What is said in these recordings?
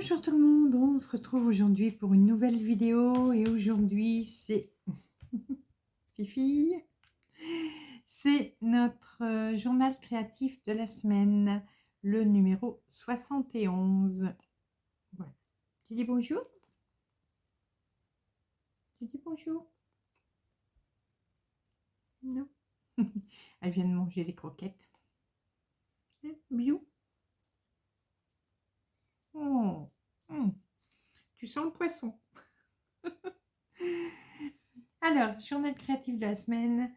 Bonjour tout le monde, on se retrouve aujourd'hui pour une nouvelle vidéo et aujourd'hui c'est Fifi, c'est notre journal créatif de la semaine, le numéro 71. Voilà. Tu dis bonjour? Tu dis bonjour? Non. Elle vient de manger les croquettes. Bisous. Oh. Tu sens le poisson. Alors, journal créatif de la semaine,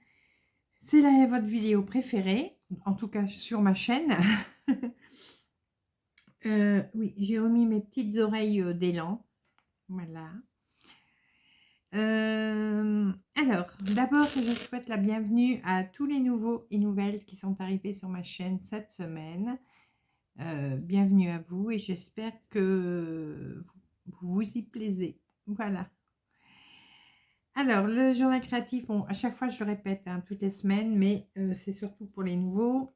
c'est votre vidéo préférée, en tout cas sur ma chaîne. Oui, j'ai remis mes petites oreilles d'élan. Voilà. Alors, d'abord, je souhaite la bienvenue à tous les nouveaux et nouvelles qui sont arrivés sur ma chaîne cette semaine. Bienvenue à vous et j'espère que vous vous y plaisez. Voilà. Alors, le journal créatif, bon, à chaque fois je le répète, hein, toutes les semaines, mais c'est surtout pour les nouveaux.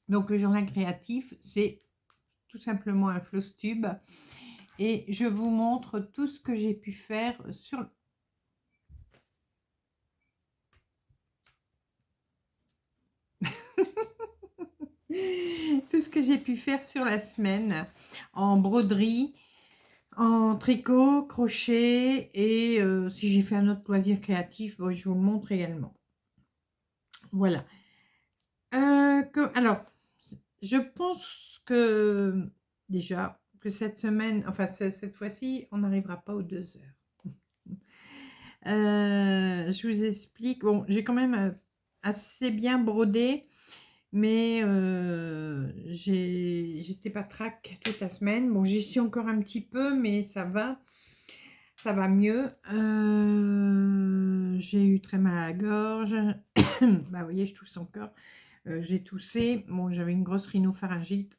Donc, le journal créatif, c'est tout simplement un Flowstube. Et je vous montre tout ce que j'ai pu faire sur... tout ce que j'ai pu faire sur la semaine en broderie, en tricot, crochet et si j'ai fait un autre loisir créatif, bon, je vous le montre également. Voilà. Alors, je pense que déjà que cette semaine, enfin cette fois-ci, on n'arrivera pas aux 2 heures. Je vous explique. Bon, j'ai quand même assez bien brodé, mais j'étais pas trac toute la semaine. Bon, j'y suis encore un petit peu, mais ça va mieux. J'ai eu très mal à la gorge. Bah, vous voyez, je tousse encore. J'ai toussé. Bon, j'avais une grosse rhinopharyngite.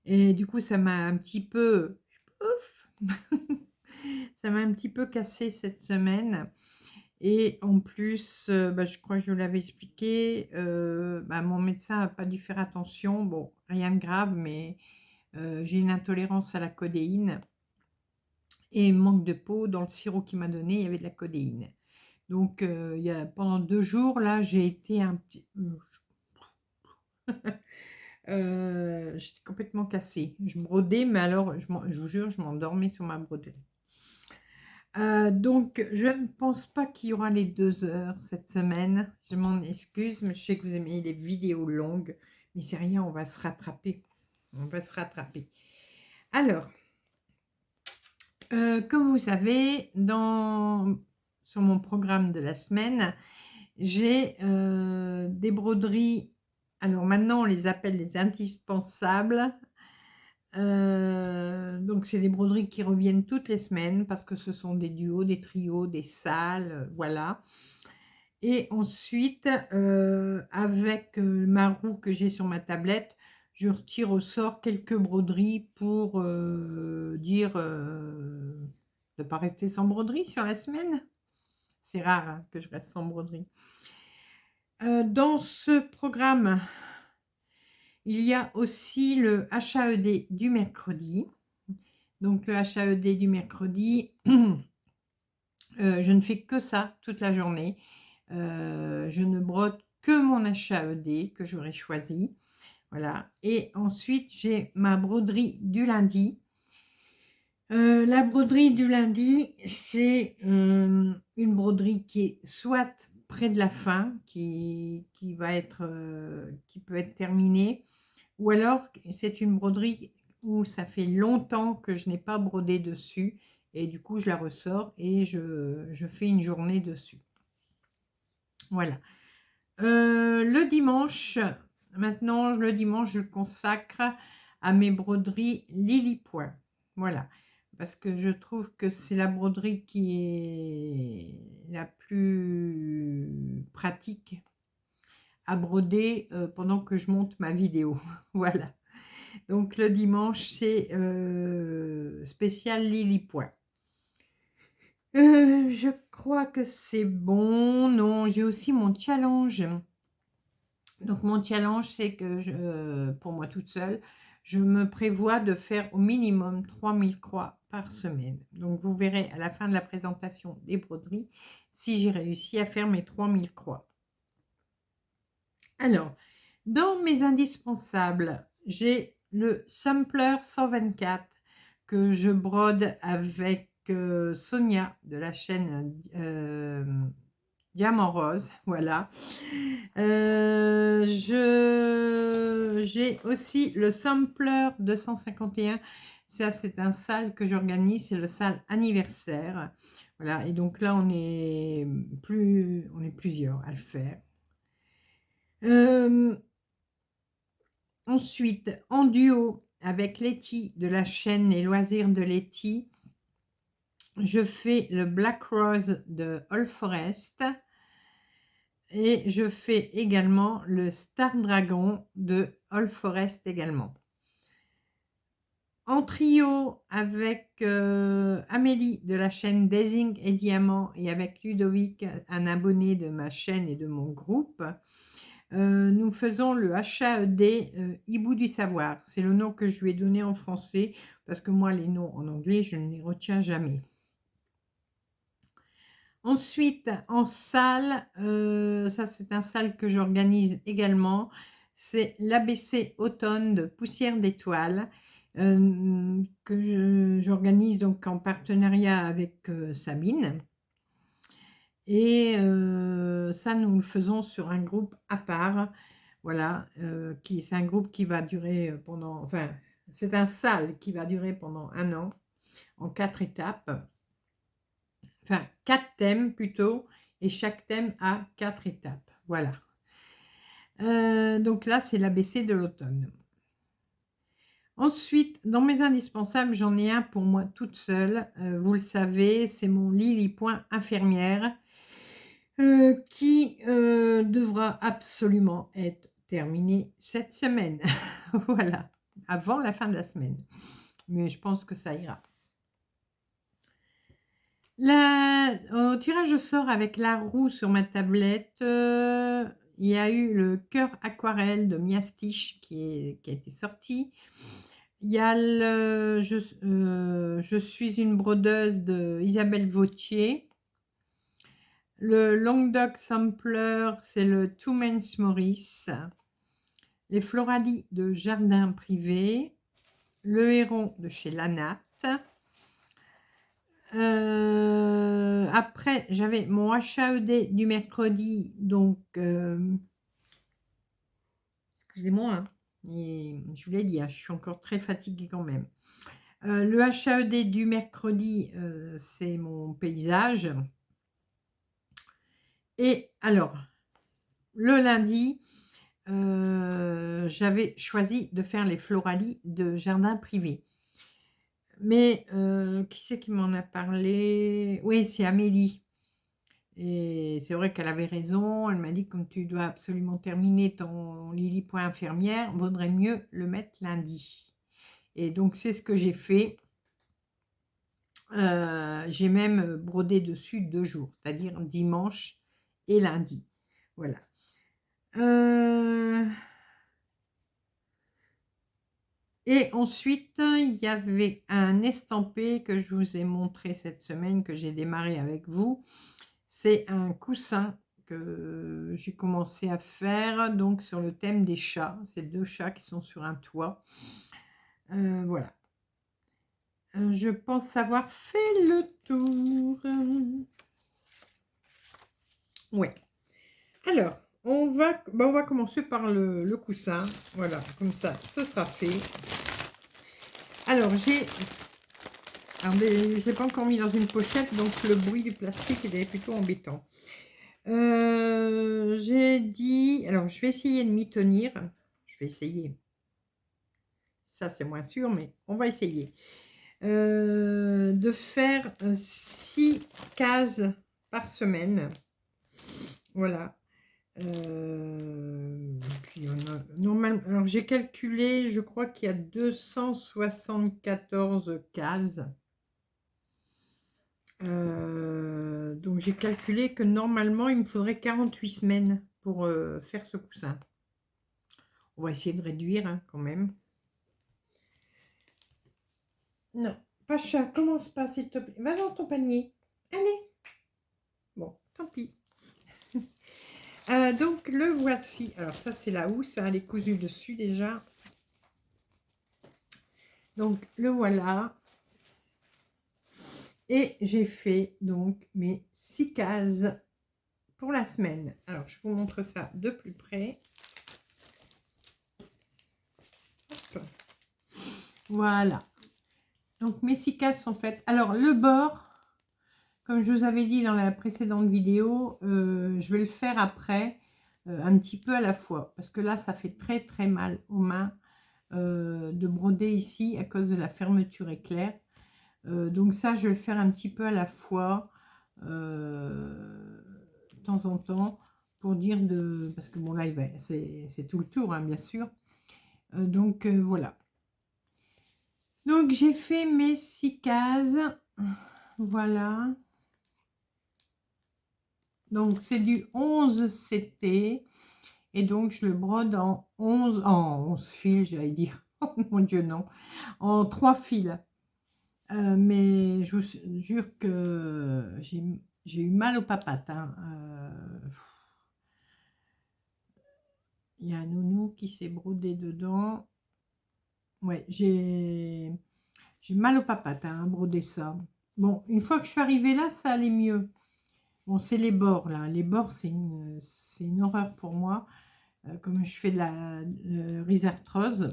Et du coup, ça m'a un petit peu... Ouf. Ça m'a un petit peu cassé cette semaine. Et en plus, bah, je crois que je vous l'avais expliqué, bah, mon médecin n'a pas dû faire attention. Bon, rien de grave, mais j'ai une intolérance à la codéine. Et manque de peau, dans le sirop qu'il m'a donné, il y avait de la codéine. Donc, pendant 2 jours, là, j'ai été un petit... j'étais complètement cassée. Je brodais, mais alors, je vous jure, je m'endormais sur ma broderie. Donc, je ne pense pas qu'il y aura les 2 heures cette semaine. Je m'en excuse, mais je sais que vous aimez les vidéos longues. Mais c'est rien, on va se rattraper. On va se rattraper. Alors, comme vous savez, sur mon programme de la semaine, j'ai des broderies. Alors maintenant, on les appelle les indispensables. Donc c'est des broderies qui reviennent toutes les semaines parce que ce sont des duos, des trios, des salles, voilà. Et ensuite, avec ma roue que j'ai sur ma tablette, je retire au sort quelques broderies pour dire de ne pas rester sans broderie sur la semaine. C'est rare hein, que je reste sans broderie. Dans ce programme, il y a aussi le HAED du mercredi. Donc le HAED du mercredi, je ne fais que ça toute la journée. Je ne brode que mon HAED que j'aurais choisi. Voilà. Et ensuite, j'ai ma broderie du lundi. La broderie du lundi, c'est une broderie qui est soit près de la fin, qui peut être terminée, ou alors c'est une broderie où ça fait longtemps que je n'ai pas brodé dessus, et du coup je la ressors et je fais une journée dessus. Voilà. Le dimanche, maintenant le dimanche je le consacre à mes broderies Lily Point. Voilà. Parce que je trouve que c'est la broderie qui est la plus pratique à broder pendant que je monte ma vidéo. Voilà. Donc le dimanche, c'est spécial Lily Point. Je crois que c'est bon. Non, j'ai aussi mon challenge. Donc mon challenge, c'est que pour moi toute seule, je me prévois de faire au minimum 3000 croix par semaine. Donc, vous verrez à la fin de la présentation des broderies si j'ai réussi à faire mes 3000 croix. Alors, dans mes indispensables, j'ai le Sampler 124 que je brode avec Sonia de la chaîne Diamant Rose. Voilà. J'ai aussi le Sampler 251. Ça, c'est un sale que j'organise. C'est le sale anniversaire. Voilà. Et donc là, on est plusieurs à le faire. Ensuite, en duo avec Letty de la chaîne Les Loisirs de Letty, je fais le Black Rose de All Forest et je fais également le Star Dragon de All Forest également. En trio avec Amélie de la chaîne Daising et Diamant et avec Ludovic, un abonné de ma chaîne et de mon groupe, nous faisons le HAED Hibou du Savoir. C'est le nom que je lui ai donné en français parce que moi, les noms en anglais, je ne les retiens jamais. Ensuite, en salle, ça c'est un salle que j'organise également. C'est l'ABC Automne de Poussière d'étoiles que j'organise donc en partenariat avec Sabine. Et ça, nous le faisons sur un groupe à part. Voilà, c'est un groupe qui va durer pendant, enfin, c'est un salle qui va durer pendant 1 an, en 4 étapes, enfin 4 thèmes plutôt, et chaque thème a 4 étapes. Voilà. Donc là, c'est l'ABC de l'automne. Ensuite, dans mes indispensables, j'en ai un pour moi toute seule. Vous le savez, c'est mon Lily Point infirmière qui devra absolument être terminé cette semaine. Voilà, avant la fin de la semaine. Mais je pense que ça ira. Au tirage au sort avec la roue sur ma tablette, il y a eu le cœur aquarelle de Miastich qui a été sorti. Il y a je suis une brodeuse de Isabelle Vautier. Le Languedoc Sampler, c'est le Two Men's Maurice. Les Floralies de Jardin Privé. Le Héron de chez Lanat. Après, j'avais mon HAED du mercredi, donc excusez-moi, hein, je vous l'ai dit, hein, je suis encore très fatiguée quand même. Le HAED du mercredi, c'est mon paysage. Et alors, le lundi, j'avais choisi de faire les Floralies de Jardin Privé. Mais qui c'est qui m'en a parlé? Oui, c'est Amélie. Et c'est vrai qu'elle avait raison. Elle m'a dit, comme tu dois absolument terminer ton Lily Point infirmière, vaudrait mieux le mettre lundi. Et donc, c'est ce que j'ai fait. J'ai même brodé dessus 2 jours, c'est-à-dire dimanche et lundi. Voilà. Et ensuite, il y avait un estampé que je vous ai montré cette semaine, que j'ai démarré avec vous. C'est un coussin que j'ai commencé à faire donc sur le thème des chats. C'est 2 chats qui sont sur un toit. Voilà. Je pense avoir fait le tour. Ouais. Alors, on va commencer par le coussin. Voilà, comme ça, ce sera fait. Alors, je ne l'ai pas encore mis dans une pochette, donc le bruit du plastique est plutôt embêtant. J'ai dit... Alors, je vais essayer de m'y tenir. Je vais essayer. Ça, c'est moins sûr, mais on va essayer. De faire 6 cases par semaine. Voilà. Puis normalement, alors j'ai calculé, je crois qu'il y a 274 cases. Donc j'ai calculé que normalement il me faudrait 48 semaines pour faire ce coussin. On va essayer de réduire hein, quand même. Non, Pacha, commence pas s'il te plaît. Va dans ton panier. Allez. Bon, tant pis. Donc le voici. Alors ça c'est la housse, hein, elle est cousue dessus déjà. Donc le voilà. Et j'ai fait donc mes 6 cases pour la semaine. Alors je vous montre ça de plus près. Hop. Voilà. Donc mes 6 cases sont faites. Alors le bord, comme je vous avais dit dans la précédente vidéo, je vais le faire après, un petit peu à la fois. Parce que là, ça fait très très mal aux mains de broder ici à cause de la fermeture éclair. Donc ça, je vais le faire un petit peu à la fois, de temps en temps, pour dire de... Parce que bon là, c'est tout le tour, hein, bien sûr. Donc voilà. Donc j'ai fait mes 6 cases. Voilà. Donc c'est du 11 CT. Et donc je le brode en 11 fils, j'allais dire. Oh mon Dieu, non. En 3 fils. Mais je vous jure que j'ai eu mal aux papates. Hein. Il y a un nounou qui s'est brodé dedans. Ouais, j'ai mal aux papates hein, à broder ça. Bon, une fois que je suis arrivée là, ça allait mieux. Bon, c'est les bords là. Les bords, c'est une horreur pour moi. Comme je fais de la rhizarthrose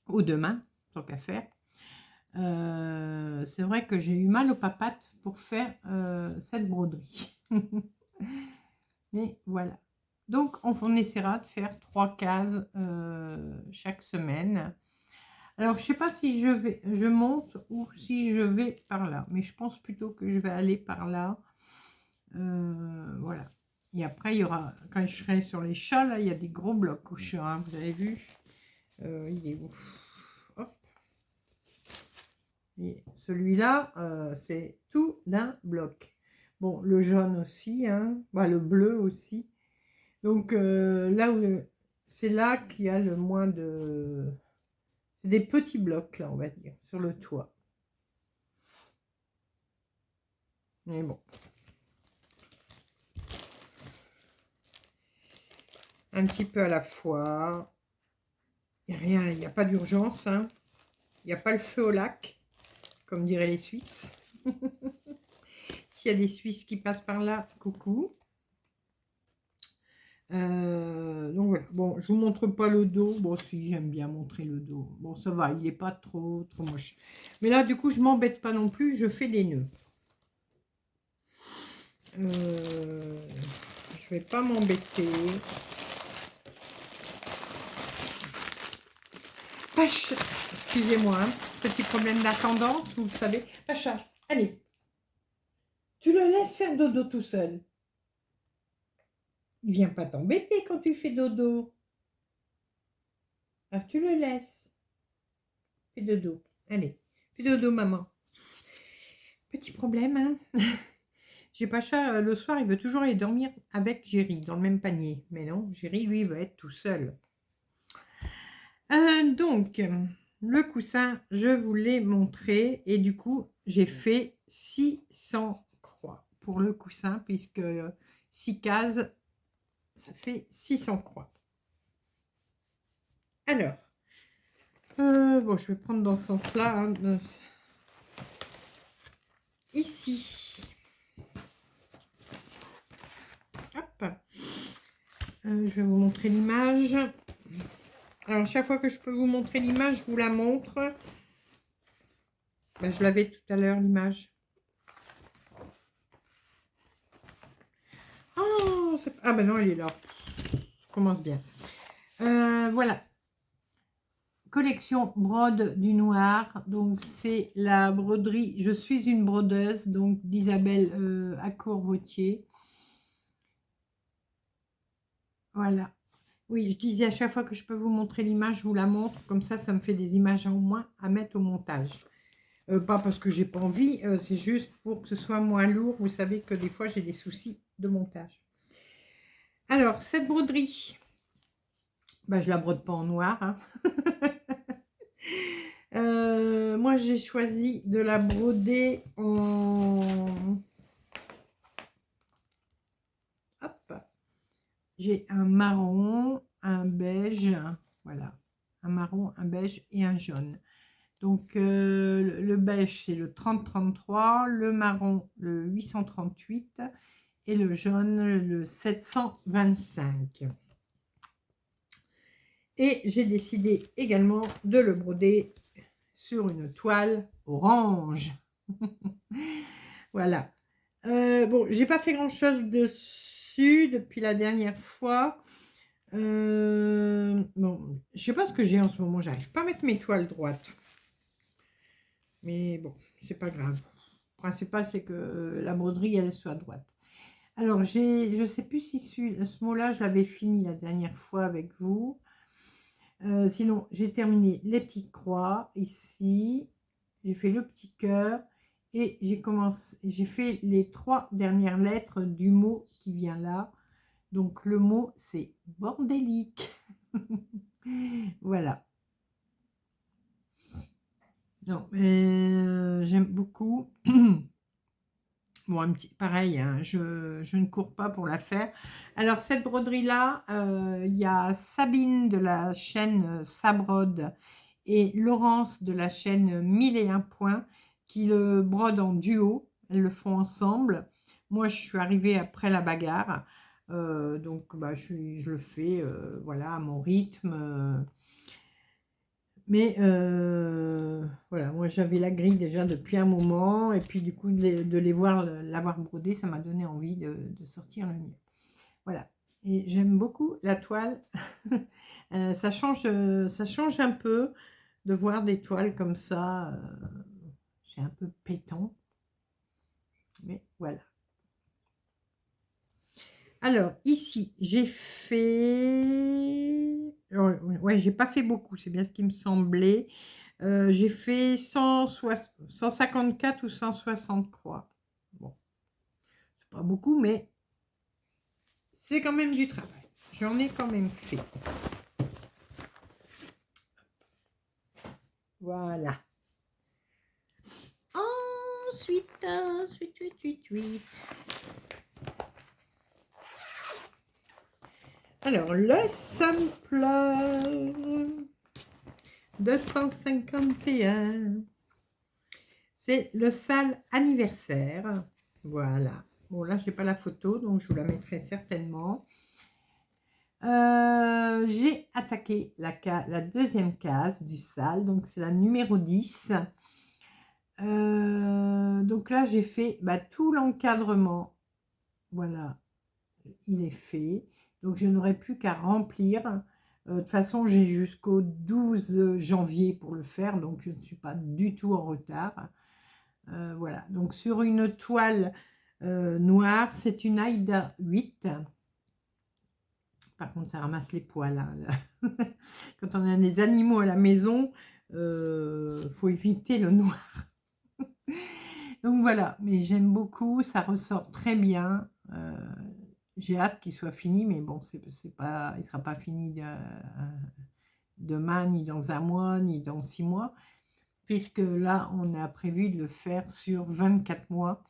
aux deux mains, tant qu'à faire. C'est vrai que j'ai eu mal aux papates pour faire cette broderie. Mais voilà. Donc, on essaiera de faire 3 cases chaque semaine. Alors, je ne sais pas si je monte ou si je vais par là. Mais je pense plutôt que je vais aller par là. Voilà. Et après, il y aura, quand je serai sur les chats, là, il y a des gros blocs au chat. Hein, vous avez vu il est où? Hop. Et celui-là, c'est tout d'un bloc. Bon, le jaune aussi, hein, bah, le bleu aussi. Donc là où c'est là qu'il y a le moins de... C'est des petits blocs là, on va dire, sur le toit. Mais bon. Un petit peu à la fois. Il n'y a rien, il n'y a pas d'urgence. Hein. Il n'y a pas le feu au lac, comme diraient les Suisses. S'il y a des Suisses qui passent par là, coucou. Donc voilà, bon, je vous montre pas le dos. Bon, si, j'aime bien montrer le dos. Bon, ça va, il n'est pas trop moche. Mais là, du coup, je m'embête pas non plus, je fais des nœuds. Je vais pas m'embêter. Pacha, excusez-moi, hein, petit problème d'attendance, vous le savez. Pacha, allez, tu le laisses faire dodo tout seul. Il vient pas t'embêter quand tu fais dodo. Alors tu le laisses. Fais dodo. Allez, fais dodo, maman. Petit problème, hein. J'ai Pacha, le soir, il veut toujours aller dormir avec Géry, dans le même panier. Mais non, Géry, lui, il veut être tout seul. Donc, le coussin, je vous l'ai montré. Et du coup, j'ai fait 600 croix pour le coussin, puisque 6 cases, ça fait 600 croix. Alors, bon, je vais prendre dans ce sens-là. Hein, ici. Hop. Je vais vous montrer l'image. Alors, chaque fois que je peux vous montrer l'image, je vous la montre. Ben, je l'avais tout à l'heure, l'image. Oh, ah ben non, elle est là. Ça commence bien. Voilà. Collection brode du noir. Donc, c'est la broderie. Je suis une brodeuse, donc d'Isabelle Accourt-Vautier. Voilà. Oui, je disais à chaque fois que je peux vous montrer l'image, je vous la montre. Comme ça me fait des images en moins à mettre au montage. Pas parce que j'ai pas envie, c'est juste pour que ce soit moins lourd. Vous savez que des fois, j'ai des soucis de montage. Alors, cette broderie, bah, je la brode pas en noir. Hein. Moi, j'ai choisi de la broder en... Hop, j'ai un marron, un beige, voilà, un marron, un beige et un jaune. Donc, le beige, c'est le 3033, le marron, le 838 et le jaune, le 725. Et j'ai décidé également de le broder sur une toile orange. Voilà. Bon, j'ai pas fait grand chose dessus depuis la dernière fois. Bon, je sais pas ce que j'ai en ce moment. J'arrive pas à mettre mes toiles droites. Mais bon, c'est pas grave. Le principal, c'est que la broderie, elle soit droite. Alors, je sais plus si ce mot-là, je l'avais fini la dernière fois avec vous. Sinon, j'ai terminé les petites croix ici. J'ai fait le petit cœur et j'ai fait les 3 dernières lettres du mot qui vient là. Donc, le mot, c'est bordélique. Voilà. Non, j'aime beaucoup. Bon, pareil, hein, je ne cours pas pour la faire. Alors, cette broderie-là, il y a Sabine de la chaîne Sabrode et Laurence de la chaîne 1001 points qui le brodent en duo. Elles le font ensemble. Moi, je suis arrivée après la bagarre. Donc, bah, je le fais voilà, à mon rythme. Mais voilà, moi j'avais la grille déjà depuis un moment, et puis du coup de les voir l'avoir brodé, ça m'a donné envie de sortir le mien. Voilà, et j'aime beaucoup la toile. Ça change un peu de voir des toiles comme ça. C'est un peu pétant, mais voilà. Alors ici, j'ai fait... Ouais, j'ai pas fait beaucoup, c'est bien ce qui me semblait. J'ai fait 154 ou 160 croix. Bon, c'est pas beaucoup, mais c'est quand même du travail. J'en ai quand même fait. Voilà. Ensuite. Alors, le sampler 251. C'est le sale anniversaire. Voilà. Bon, là, je n'ai pas la photo, donc je vous la mettrai certainement. J'ai attaqué la deuxième case du sale, donc c'est la numéro 10. Donc là, j'ai fait tout l'encadrement. Voilà, il est fait. Donc, je n'aurai plus qu'à remplir. De toute façon, j'ai jusqu'au 12 janvier pour le faire, donc je ne suis pas du tout en retard. Voilà, donc sur une toile noire, c'est une Aïda 8. Par contre, ça ramasse les poils. Hein. Quand on a des animaux à la maison, faut éviter le noir. Donc voilà, mais j'aime beaucoup, ça ressort très bien. J'ai hâte qu'il soit fini, mais bon, c'est pas, il ne sera pas fini demain, ni dans un mois, ni dans 6 mois, puisque là, on a prévu de le faire sur 24 mois.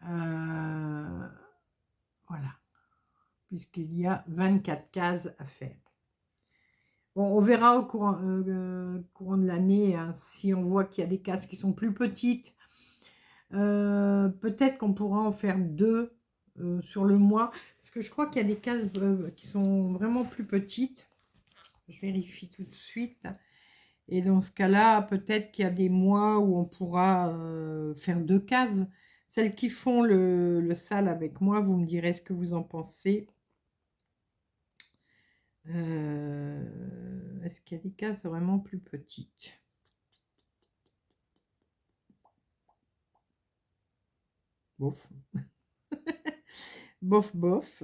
Voilà, puisqu'il y a 24 cases à faire. Bon, on verra au courant de l'année, hein, si on voit qu'il y a des cases qui sont plus petites. Peut-être qu'on pourra en faire 2 sur le mois, parce que je crois qu'il y a des cases qui sont vraiment plus petites. Je vérifie tout de suite. Et dans ce cas-là, peut-être qu'il y a des mois où on pourra faire 2 cases. Celles qui font le sale avec moi, vous me direz ce que vous en pensez. Est-ce qu'il y a des cases vraiment plus petites? Bof. Bof, bof.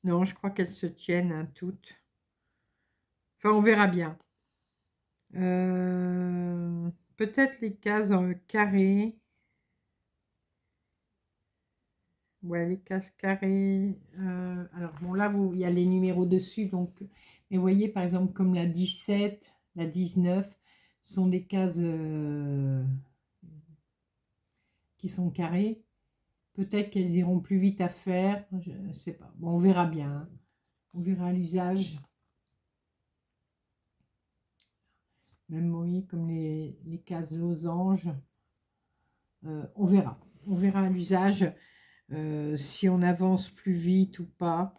Non, je crois qu'elles se tiennent hein, toutes. Enfin, on verra bien. Peut-être les cases en carré. Ouais, les cases carrées. Alors, bon, là, il y a les numéros dessus, donc Et vous voyez, par exemple, comme la 17, la 19, sont des cases qui sont carrées. Peut-être qu'elles iront plus vite à faire, je ne sais pas. Bon, on verra bien, hein. On verra l'usage. Même, vous voyez, comme les cases losanges. On verra. On verra l'usage, si on avance plus vite ou pas.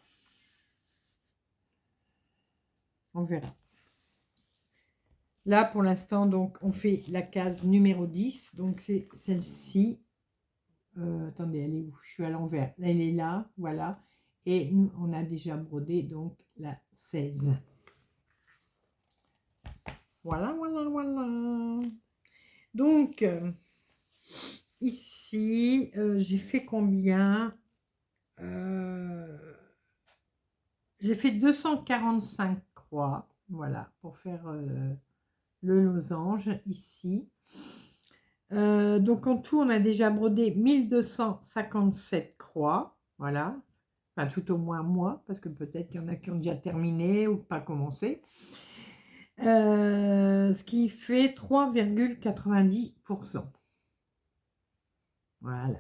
On verra. Là, pour l'instant, donc, on fait la case numéro 10. Donc, c'est celle-ci. Attendez, elle est où? Je suis à l'envers. Elle est là, voilà. Et nous, on a déjà brodé, donc, la 16. Voilà, voilà, voilà. Donc, ici, j'ai fait combien? J'ai fait 245 croix, voilà, pour faire le losange ici. Donc en tout, on a déjà brodé 1257 croix, voilà. Enfin, tout au moins moi, parce que peut-être qu'il y en a qui ont déjà terminé ou pas commencé. Ce qui fait 3,90%. Voilà.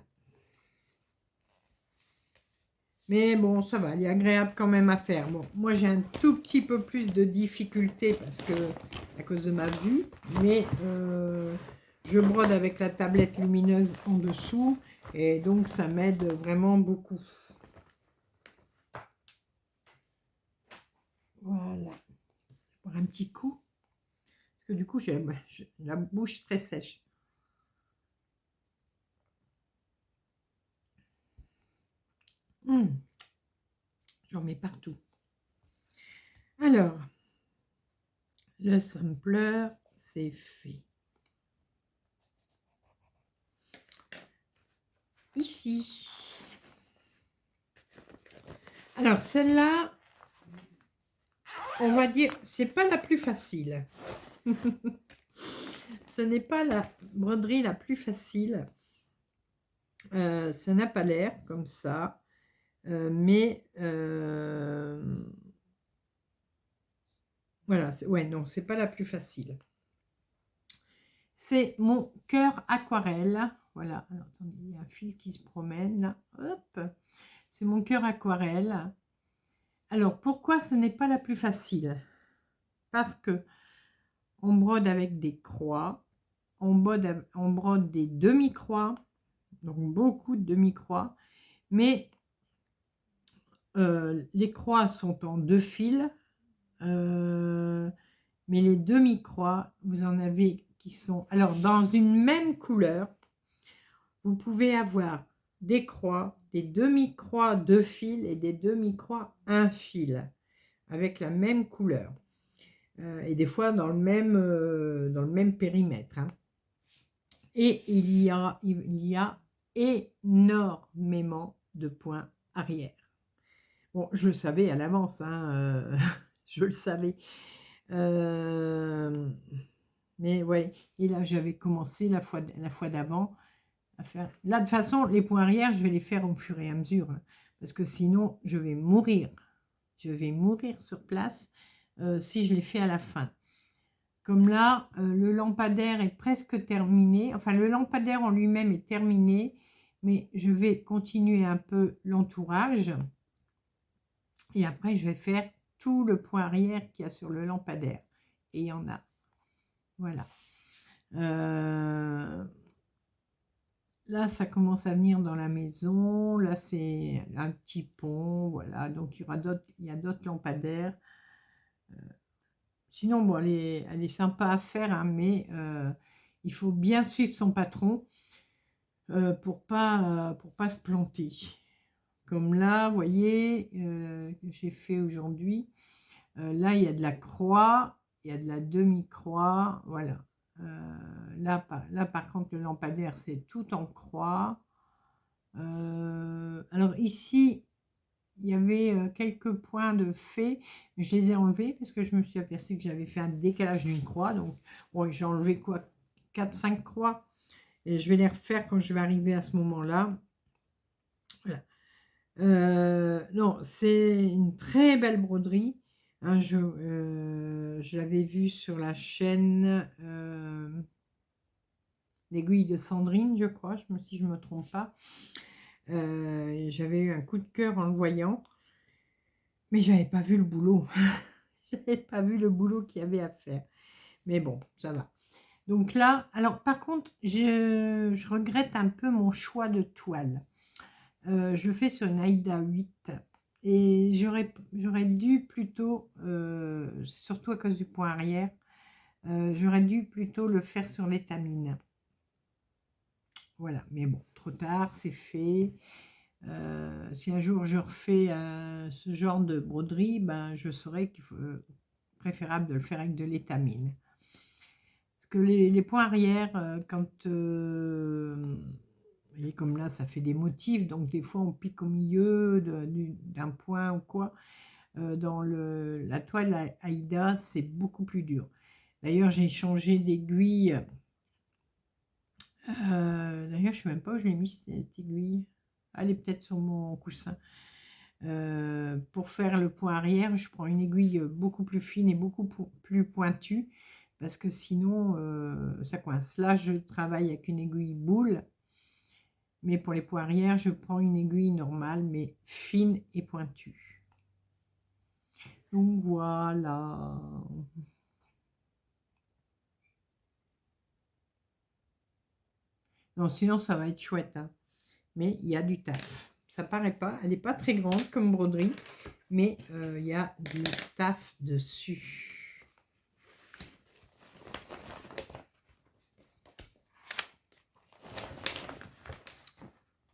Mais bon, ça va, il est agréable quand même à faire. Bon, moi j'ai un tout petit peu plus de difficulté parce que à cause de ma vue, mais je brode avec la tablette lumineuse en dessous et donc ça m'aide vraiment beaucoup. Voilà. Je boire un petit coup parce que du coup j'ai la bouche très sèche. J'en mets partout. Alors, le sampler, c'est fait. Ici. Alors, celle-là, on va dire, c'est pas la plus facile. Ce n'est pas la broderie la plus facile. Ça n'a pas l'air comme ça. Mais voilà, ouais, non, c'est pas la plus facile. C'est mon cœur aquarelle. Voilà, alors, attendez, il y a un fil qui se promène là. Hop, c'est mon cœur aquarelle. Alors, pourquoi ce n'est pas la plus facile? Parce que on brode avec des croix, on brode des demi-croix, donc beaucoup de demi-croix, mais les croix sont en 2 fils, mais les demi-croix, vous en avez qui sont... Alors, dans une même couleur, vous pouvez avoir des croix, des demi-croix 2 fils et des demi-croix 1 fil, avec la même couleur. Et des fois dans le même périmètre. Hein. Et il y a énormément de points arrière. Bon, je le savais à l'avance, hein, je le savais. Mais ouais, et là j'avais commencé la fois d'avant à faire. Là de toute façon, les points arrière, je vais les faire au fur et à mesure, hein, parce que sinon je vais mourir. Je vais mourir sur place si je les fais à la fin. Comme là, le lampadaire est presque terminé. Enfin, le lampadaire en lui-même est terminé, mais je vais continuer un peu l'entourage. Et après, je vais faire tout le point arrière qu'il y a sur le lampadaire. Et il y en a. Voilà. Là, ça commence à venir dans la maison. Là, c'est un petit pont. Voilà. Donc, il y a d'autres lampadaires. Sinon, bon, elle est sympa à faire, hein, mais il faut bien suivre son patron pour pas se planter. Comme là, vous voyez, que j'ai fait aujourd'hui. Là, il y a de la croix, il y a de la demi-croix, voilà. Là, par contre, le lampadaire, c'est tout en croix. Alors ici, il y avait quelques points de fait, mais je les ai enlevés parce que je me suis aperçue que j'avais fait un décalage d'une croix. Donc, bon, j'ai enlevé quoi, 4-5 croix. Et je vais les refaire quand je vais arriver à ce moment-là. Voilà. Non, c'est une très belle broderie. Hein, je l'avais vu sur la chaîne L'aiguille de Sandrine, je crois, si je ne me trompe pas. J'avais eu un coup de cœur en le voyant, mais j'avais pas vu le boulot. J'avais pas vu le boulot qu'il y avait à faire. Mais bon, ça va. Donc là, alors par contre, je regrette un peu mon choix de toile. Je fais sur une Aïda 8 et j'aurais dû plutôt, surtout à cause du point arrière, j'aurais dû plutôt le faire sur l'étamine. Voilà, mais bon, trop tard, c'est fait. Si un jour je refais ce genre de broderie, ben, je saurais qu'il faut préférable de le faire avec de l'étamine. Parce que les points arrière, et comme là, ça fait des motifs, donc des fois on pique au milieu d'un point ou quoi. Dans la toile Aïda, c'est beaucoup plus dur. D'ailleurs, j'ai changé d'aiguille. D'ailleurs, je ne sais même pas où je l'ai mis cette aiguille. Elle est peut-être sur mon coussin. Pour faire le point arrière, je prends une aiguille beaucoup plus fine et beaucoup plus pointue parce que sinon ça coince. Là, je travaille avec une aiguille boule, mais pour les points arrière, je prends une aiguille normale mais fine et pointue. Donc voilà. Non, sinon ça va être chouette, hein. Mais il y a du taf. Ça paraît pas, elle n'est pas très grande comme broderie, mais il y a du taf dessus.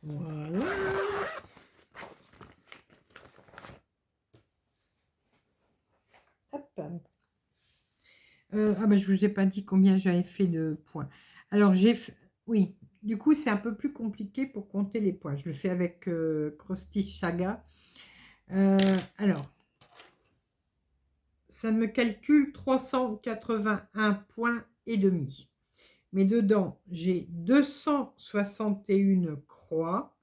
Voilà. Hop. Ah ben je vous ai pas dit combien j'avais fait de points. Alors oui, du coup c'est un peu plus compliqué pour compter les points. Je le fais avec Cross-Stitch Saga. Alors, ça me calcule 381 points et demi. Mais dedans, j'ai 261 croix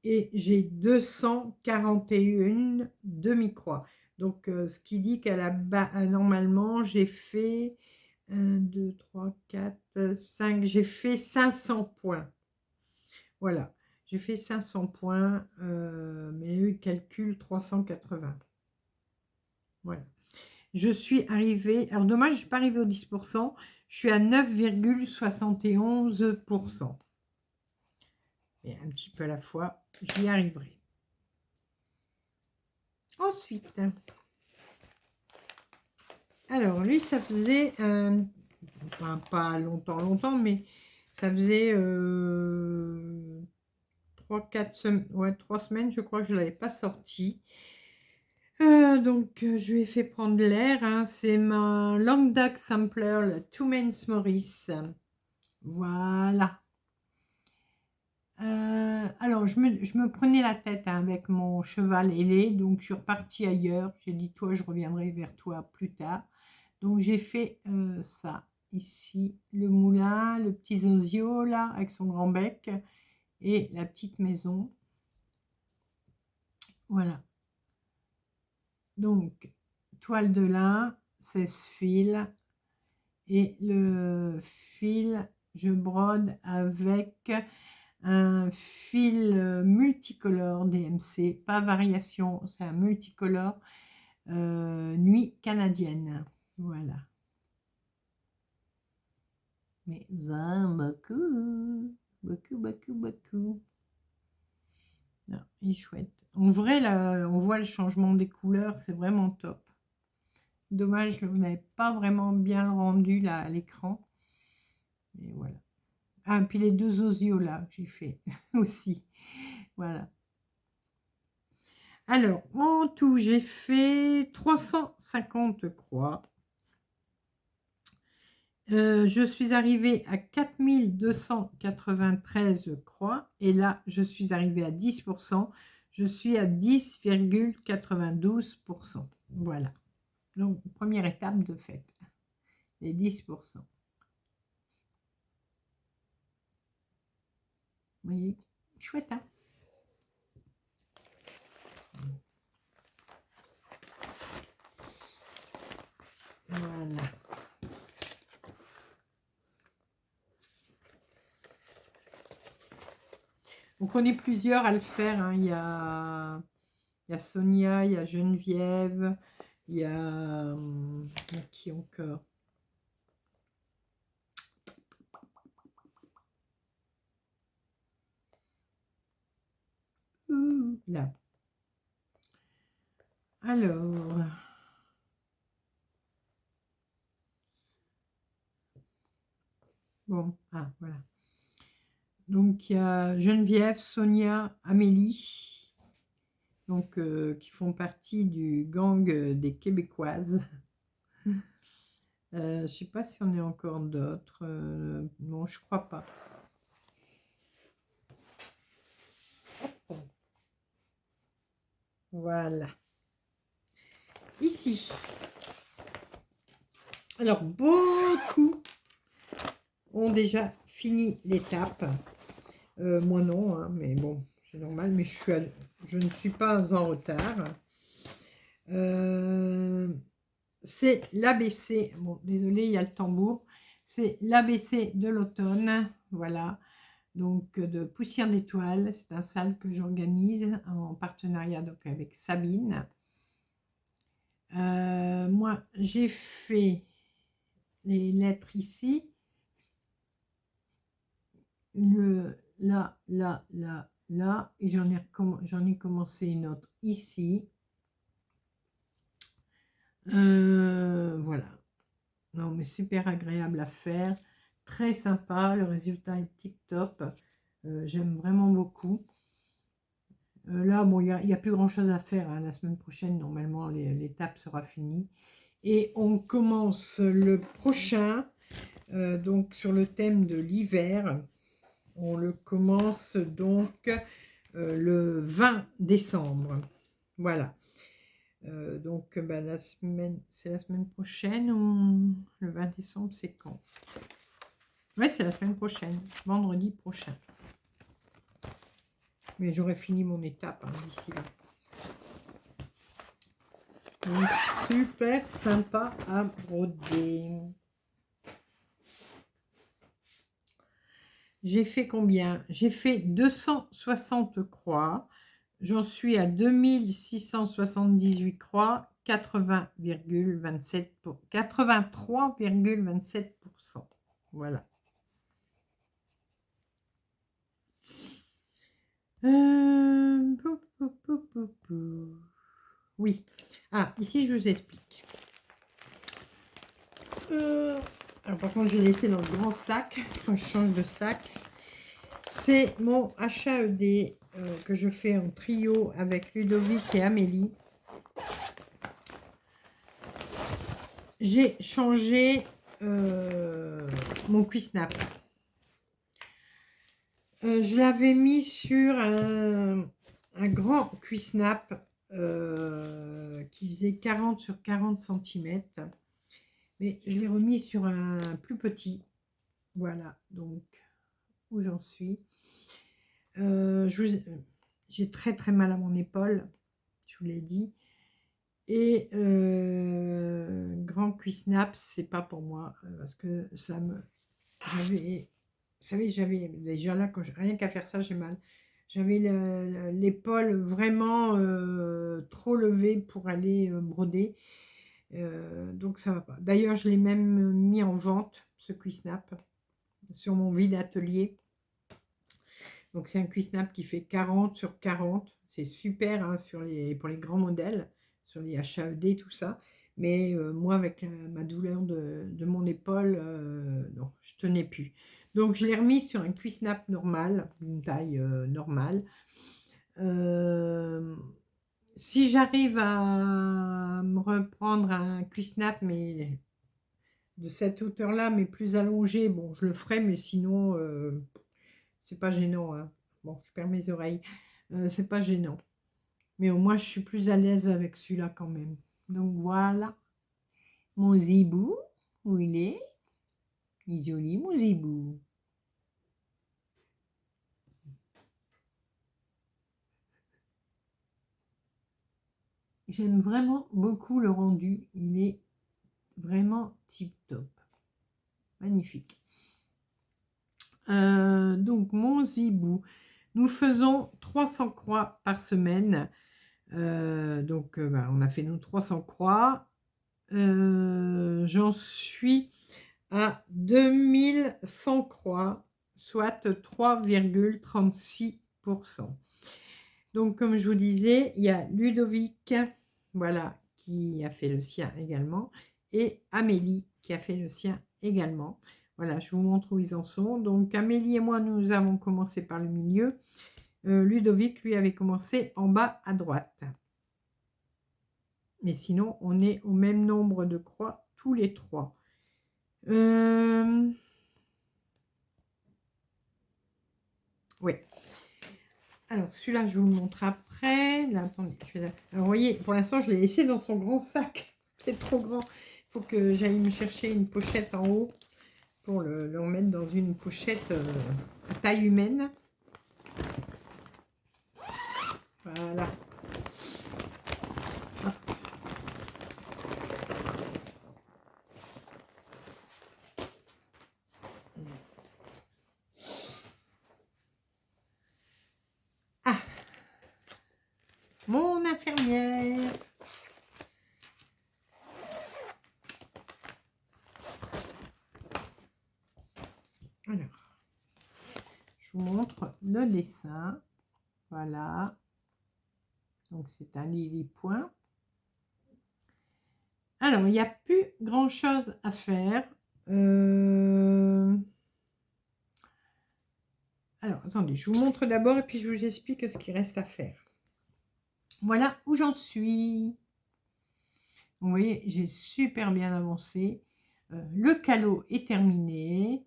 et j'ai 241 demi-croix. Donc, ce qui dit qu'à la base, normalement, j'ai fait 1, 2, 3, 4, 5, j'ai fait 500 points. Voilà, j'ai fait 500 points, mais eux, ils calculent 380. Voilà. Je suis arrivée, alors dommage, je ne suis pas arrivée au 10%, je suis à 9,71%. Et un petit peu à la fois, j'y arriverai. Ensuite, alors lui, ça faisait, enfin, pas longtemps, mais ça faisait 3 semaines, je crois que je ne l'avais pas sorti. Donc, je lui ai fait prendre l'air, hein. C'est ma Languedoc Sampler, le Two Mains Maurice. Voilà. Alors, je me prenais la tête, hein, avec mon cheval ailé, donc je suis repartie ailleurs. J'ai dit, toi, je reviendrai vers toi plus tard. Donc, j'ai fait ça, ici, le moulin, le petit Zozio, là, avec son grand bec, et la petite maison. Voilà. Donc, toile de lin, 16 fils, et le fil, je brode avec un fil multicolore DMC, pas variation, c'est un multicolore nuit canadienne. Voilà. Mais beaucoup, beaucoup. Non, il est chouette. En vrai, là, on voit le changement des couleurs, c'est vraiment top. Dommage que vous n'avez pas vraiment bien le rendu là à l'écran. Et voilà. Ah, puis les deux osios là, j'ai fait aussi. Voilà. Alors, en tout, j'ai fait 350 croix. Je suis arrivée à 4293 croix. Et là, je suis arrivée à 10%. Je suis à 10,92%. Voilà. Donc, première étape de fait. Les 10%. Vous voyez, chouette, hein? Voilà. Donc on est plusieurs à le faire, hein. Il y a Sonia, il y a Geneviève, il y a qui encore? Là. Alors, bon, ah, voilà. Donc, il y a Geneviève, Sonia, Amélie, donc, qui font partie du gang des Québécoises. Je ne sais pas si on est encore d'autres. Non, je crois pas. Voilà. Ici. Alors, beaucoup ont déjà fini l'étape. Moi non, hein, mais bon, c'est normal, mais je ne suis pas en retard. C'est l'ABC, bon, désolé, il y a le tambour. C'est l'ABC de l'automne, voilà. Donc, de Poussière d'étoiles, c'est un salle que j'organise en partenariat donc, avec Sabine. Moi, j'ai fait les lettres ici. Là, là, là, là, et j'en ai commencé une autre ici. Voilà. Non, mais super agréable à faire, très sympa, le résultat est tip top. J'aime vraiment beaucoup. Là, bon, il n'y a plus grand chose à faire, hein. La semaine prochaine, normalement, l'étape sera finie. Et on commence le prochain, donc sur le thème de l'hiver. On le commence donc le 20 décembre. Voilà. Donc, ben, c'est la semaine prochaine ou le 20 décembre, c'est quand? Ouais, c'est la semaine prochaine, vendredi prochain. Mais j'aurais fini mon étape hein, d'ici là. Donc, super sympa à broder. J'ai fait combien? J'ai fait 260 croix. J'en suis à 2678 croix, 83,27%. Voilà. Oui. Ah, ici, je vous explique. Alors, par contre, j'ai laissé dans le grand sac. Je change de sac. C'est mon HAED que je fais en trio avec Ludovic et Amélie. J'ai changé mon Cuisnap. Je l'avais mis sur un grand Cuisnap qui faisait 40 sur 40 cm. Mais je l'ai remis sur un plus petit. Voilà, donc où j'en suis. J'ai très très mal à mon épaule, je vous l'ai dit. Et grand cuissnap, c'est pas pour moi parce que ça me. Vous savez, j'avais déjà là, rien qu'à faire ça, j'ai mal. J'avais l'épaule vraiment trop levée pour aller broder. Donc ça va pas. D'ailleurs, je l'ai même mis en vente, ce cuissnap, sur mon vide atelier. Donc c'est un cuissnap qui fait 40 sur 40. C'est super hein, pour les grands modèles, sur les HAED, tout ça. Mais moi, avec ma douleur de mon épaule, non, je tenais plus. Donc je l'ai remis sur un cuissnap normal, une taille normale. Si j'arrive à me reprendre un cuissnap, mais de cette hauteur-là, mais plus allongé, bon, je le ferai, mais sinon, c'est pas gênant. Hein. Bon, je perds mes oreilles. C'est pas gênant. Mais au moins, je suis plus à l'aise avec celui-là quand même. Donc voilà. Mon zibou, où il est? Il est joli, mon zibou. J'aime vraiment beaucoup le rendu. Il est vraiment tip top. Magnifique. Donc, mon zibou, nous faisons 300 croix par semaine. On a fait nos 300 croix. J'en suis à 2100 croix, soit 3,36%. Donc, comme je vous disais, il y a Ludovic, voilà, qui a fait le sien également, et Amélie qui a fait le sien également. Voilà, je vous montre où ils en sont. Donc, Amélie et moi, nous avons commencé par le milieu. Ludovic, lui, avait commencé en bas à droite. Mais sinon, on est au même nombre de croix tous les trois. Oui. Alors, celui-là, je vous le montre après. Là, attendez, alors, vous voyez, pour l'instant, je l'ai laissé dans son grand sac. C'est trop grand. Il faut que j'aille me chercher une pochette en haut pour le remettre dans une pochette à taille humaine. Voilà. Ah, mon infirmière. Alors, je vous montre le dessin. Voilà. Donc, c'est un lily point. Alors, il n'y a plus grand-chose à faire. Alors, attendez, je vous montre d'abord et puis je vous explique ce qu'il reste à faire. Voilà où j'en suis. Vous voyez, j'ai super bien avancé. Le calot est terminé.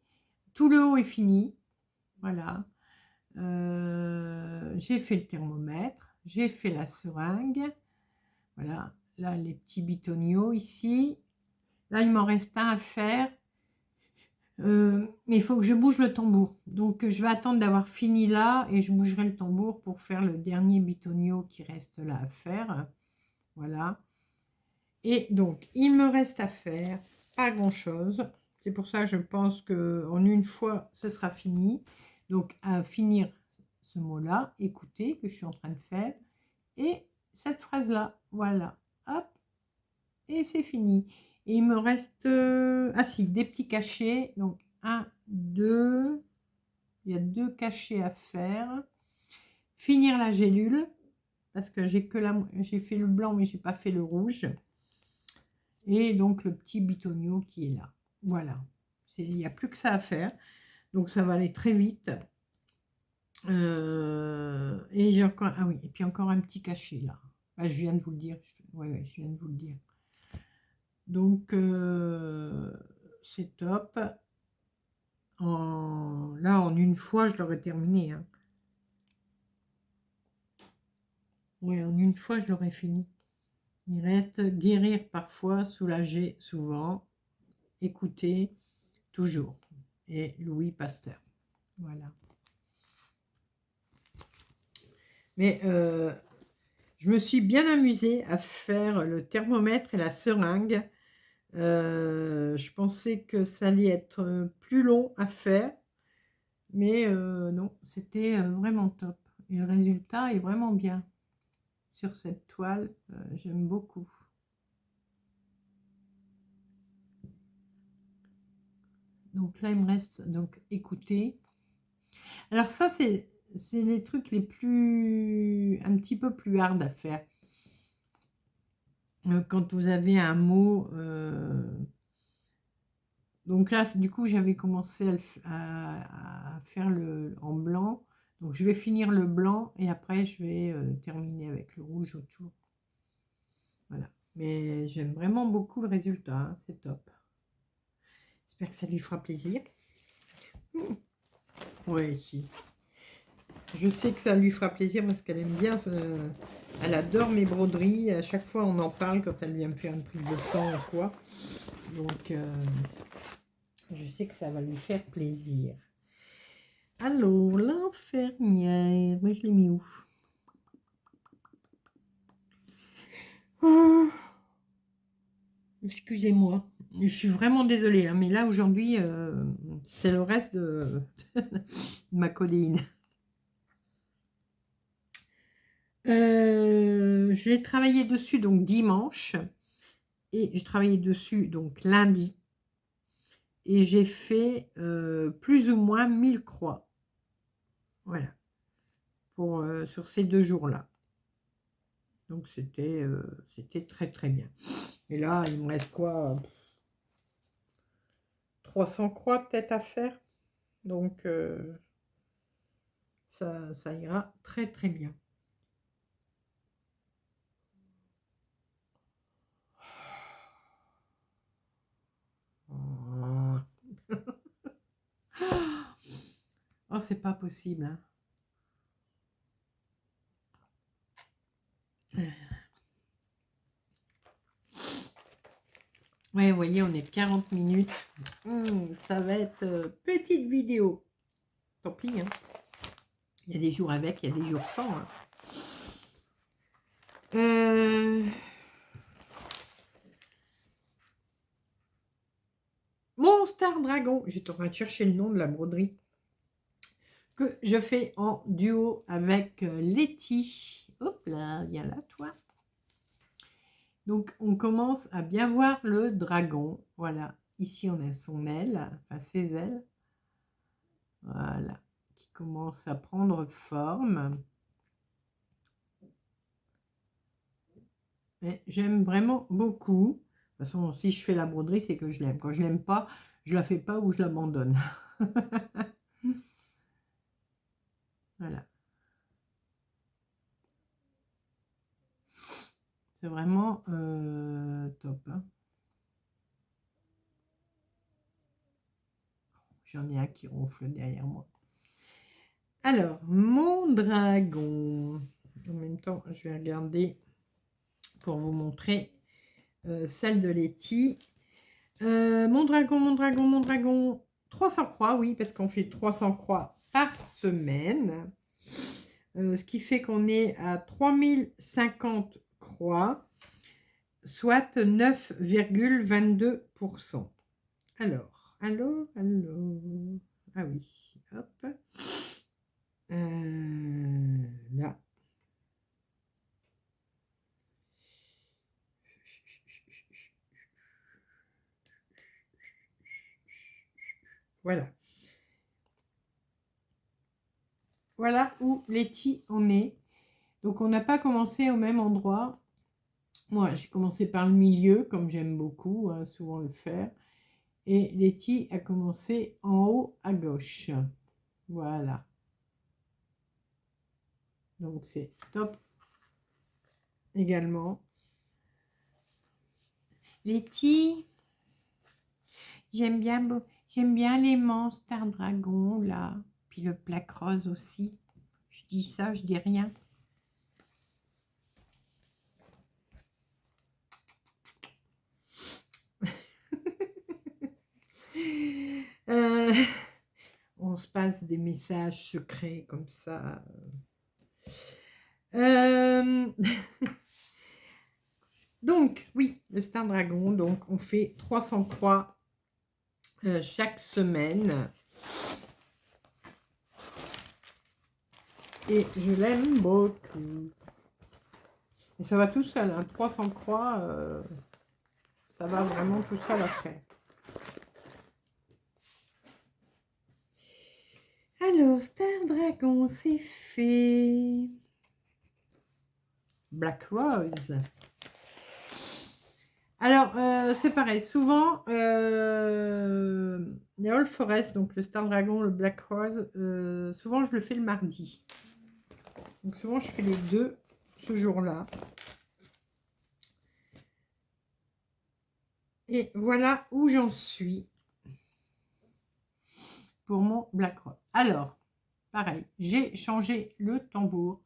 Tout le haut est fini. Voilà. J'ai fait le thermomètre. J'ai fait la seringue. Voilà. Là, les petits bitonio ici. Là, il m'en reste un à faire. Mais il faut que je bouge le tambour. Donc, je vais attendre d'avoir fini là et je bougerai le tambour pour faire le dernier bitonio qui reste là à faire. Voilà. Et donc, il me reste à faire pas grand-chose. C'est pour ça que je pense qu'en une fois, ce sera fini. Donc, à finir ce mot-là, écoutez, que je suis en train de faire. Et cette phrase-là, voilà. Hop. Et c'est fini. Et il me reste, des petits cachets. Donc, 1, 2. Il y a 2 cachets à faire. Finir la gélule. Parce que j'ai fait le blanc, mais j'ai pas fait le rouge. Et donc, le petit bitonio qui est là. Voilà. Il n'y a plus que ça à faire. Donc, ça va aller très vite. Et j'ai encore... Ah oui, et puis encore un petit cachet là. Ah, je viens de vous le dire. Ouais, je viens de vous le dire. Donc, c'est top. Là, en une fois, je l'aurais terminé. Hein. Oui, en une fois, je l'aurais fini. Il reste guérir parfois, soulager souvent, écouter toujours. Et Louis Pasteur. Voilà. Mais je me suis bien amusée à faire le thermomètre et la seringue. Je pensais que ça allait être plus long à faire. Mais non, c'était vraiment top. Et le résultat est vraiment bien. Sur cette toile, j'aime beaucoup. Donc là, il me reste donc écouter. Alors ça, c'est les trucs les plus... un petit peu plus hard à faire. Quand vous avez un mot... Donc là, du coup, j'avais commencé à faire en blanc. Donc je vais finir le blanc et après, je vais terminer avec le rouge autour. Voilà. Mais j'aime vraiment beaucoup le résultat. Hein, c'est top. J'espère que ça lui fera plaisir. Oui, si. Je sais que ça lui fera plaisir parce qu'elle aime bien, elle adore mes broderies. À chaque fois, on en parle quand elle vient me faire une prise de sang ou quoi. Donc, je sais que ça va lui faire plaisir. Alors, l'infirmière, moi je l'ai mis où? Excusez-moi. Je suis vraiment désolée, hein, mais là aujourd'hui, c'est le reste de ma codéine. Je l'ai travaillé dessus donc dimanche et j'ai travaillé dessus donc lundi et j'ai fait plus ou moins 1000 croix. Voilà, pour, sur ces 2 jours-là. Donc c'était très très bien. Et là, il me reste quoi? 300 croix peut-être à faire. Donc ça ira très très bien. Oh, oh c'est pas possible, hein. Ouais, vous voyez, on est 40 minutes. Ça va être petite vidéo. Tant pis, hein. Il y a des jours avec, il y a des jours sans, hein. Mon Star Dragon, j'étais en train de chercher le nom de la broderie que je fais en duo avec Letty. Hop là, viens là, toi. Donc, on commence à bien voir le dragon. Voilà, ici on a son aile, enfin ses ailes. Voilà, qui commence à prendre forme. Mais j'aime vraiment beaucoup. De toute façon, si je fais la broderie, c'est que je l'aime. Quand je l'aime pas, je la fais pas ou je l'abandonne. Voilà. C'est vraiment top, hein. J'en ai un qui ronfle derrière moi. Alors, mon dragon. En même temps, je vais regarder pour vous montrer celle de Letty. Mon dragon, mon dragon, mon dragon. 300 croix, oui, parce qu'on fait 300 croix par semaine. Ce qui fait qu'on est à 3050 croix, soit 9,22%. Alors. Ah oui, hop. Là. Voilà. Voilà où Letty en est. Donc, on n'a pas commencé au même endroit. Moi, j'ai commencé par le milieu, comme j'aime beaucoup, hein, souvent le faire. Et Letty a commencé en haut à gauche. Voilà. Donc, c'est top également. Letty, j'aime bien les Star Dragon, là. Puis le plaque rose aussi. Je dis ça, je dis rien. On se passe des messages secrets comme ça. Donc, oui, le Star Dragon. Donc, on fait 300 croix chaque semaine. Et je l'aime beaucoup. Et ça va tout seul, hein, 300 croix, ça va vraiment tout seul à faire. Alors, Star Dragon, c'est fait. Black Rose. Alors, c'est pareil. Souvent, les All Forest, donc le Star Dragon, le Black Rose, souvent je le fais le mardi. Donc souvent je fais les deux ce jour-là. Et voilà où j'en suis pour mon Black Rose. Alors, pareil, j'ai changé le tambour.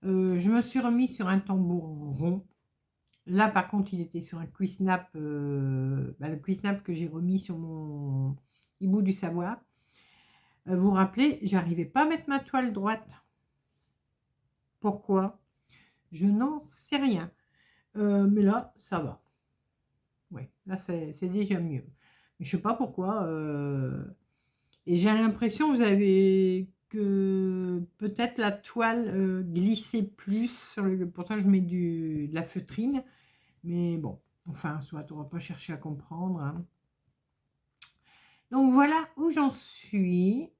Je me suis remis sur un tambour rond. Là, par contre, il était sur un Cuisnap, le Cuisnap que j'ai remis sur mon hibou du Savoie. Vous vous rappelez, j'arrivais pas à mettre ma toile droite. Pourquoi? Je n'en sais rien. Mais là, ça va. Ouais, là, c'est déjà mieux. Mais je sais pas pourquoi. Et j'ai l'impression, vous avez que peut-être la toile glissait plus sur le. Pourtant, je mets de la feutrine. Mais bon, enfin, soit on va pas chercher à comprendre, hein. Donc voilà où j'en suis.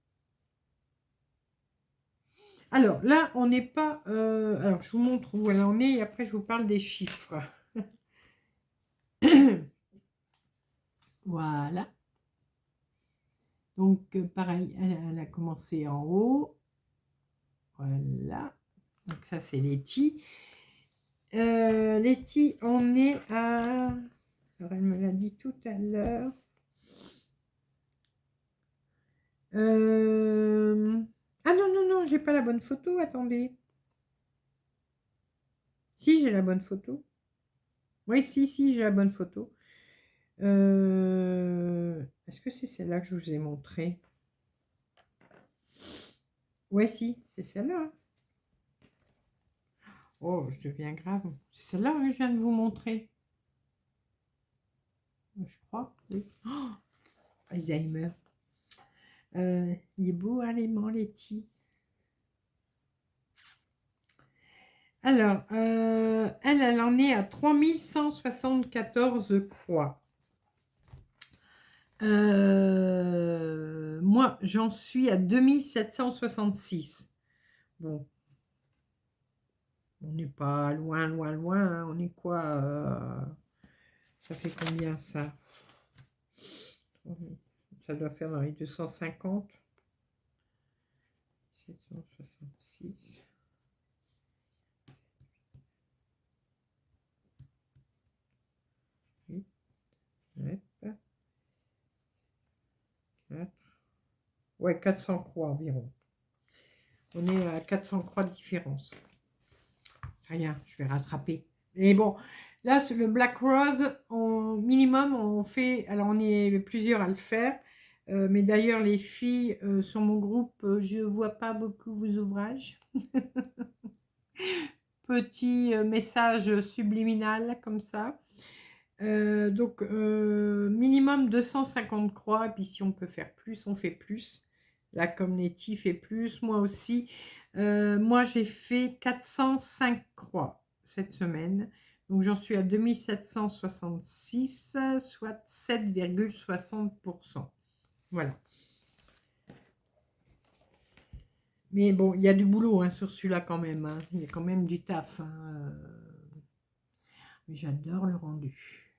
Alors là, on n'est pas. Alors, je vous montre où elle en est et après, je vous parle des chiffres. Voilà. Donc, pareil, elle a commencé en haut. Voilà. Donc, ça, c'est Letty. Letty, on est à. Alors, elle me l'a dit tout à l'heure. Ah non, non, non, j'ai pas la bonne photo. Attendez. Si, j'ai la bonne photo. Oui, si, j'ai la bonne photo. Est-ce que c'est celle-là que je vous ai montrée? Ouais, si, c'est celle-là, hein. Oh, je deviens grave. C'est celle-là que je viens de vous montrer. Je crois, oui. Oh, Alzheimer. Il est beau, hein, l'aimant, Letty. Alors, elle en est à 3174 croix. Moi, j'en suis à 2766. Bon, on n'est pas loin, loin, loin, hein. On est quoi ça fait combien ça? Ça doit faire dans les 250. 766. Ouais, 4. Ouais, 400 croix environ. On est à 400 croix de différence. Rien, je vais rattraper. Et bon, là, sur le Black Rose, minimum, on fait... Alors, on est plusieurs à le faire. Mais d'ailleurs, les filles sur mon groupe, je ne vois pas beaucoup vos ouvrages. Petit message subliminal, comme ça. Donc, minimum 250 croix. Et puis, si on peut faire plus, on fait plus. Là, comme Letty fait plus, moi aussi. Moi, j'ai fait 405 croix cette semaine. Donc, j'en suis à 2766, soit 7,60%. Voilà. Mais bon, il y a du boulot, hein, sur celui-là quand même, hein. Il y a quand même du taf, hein. Mais j'adore le rendu.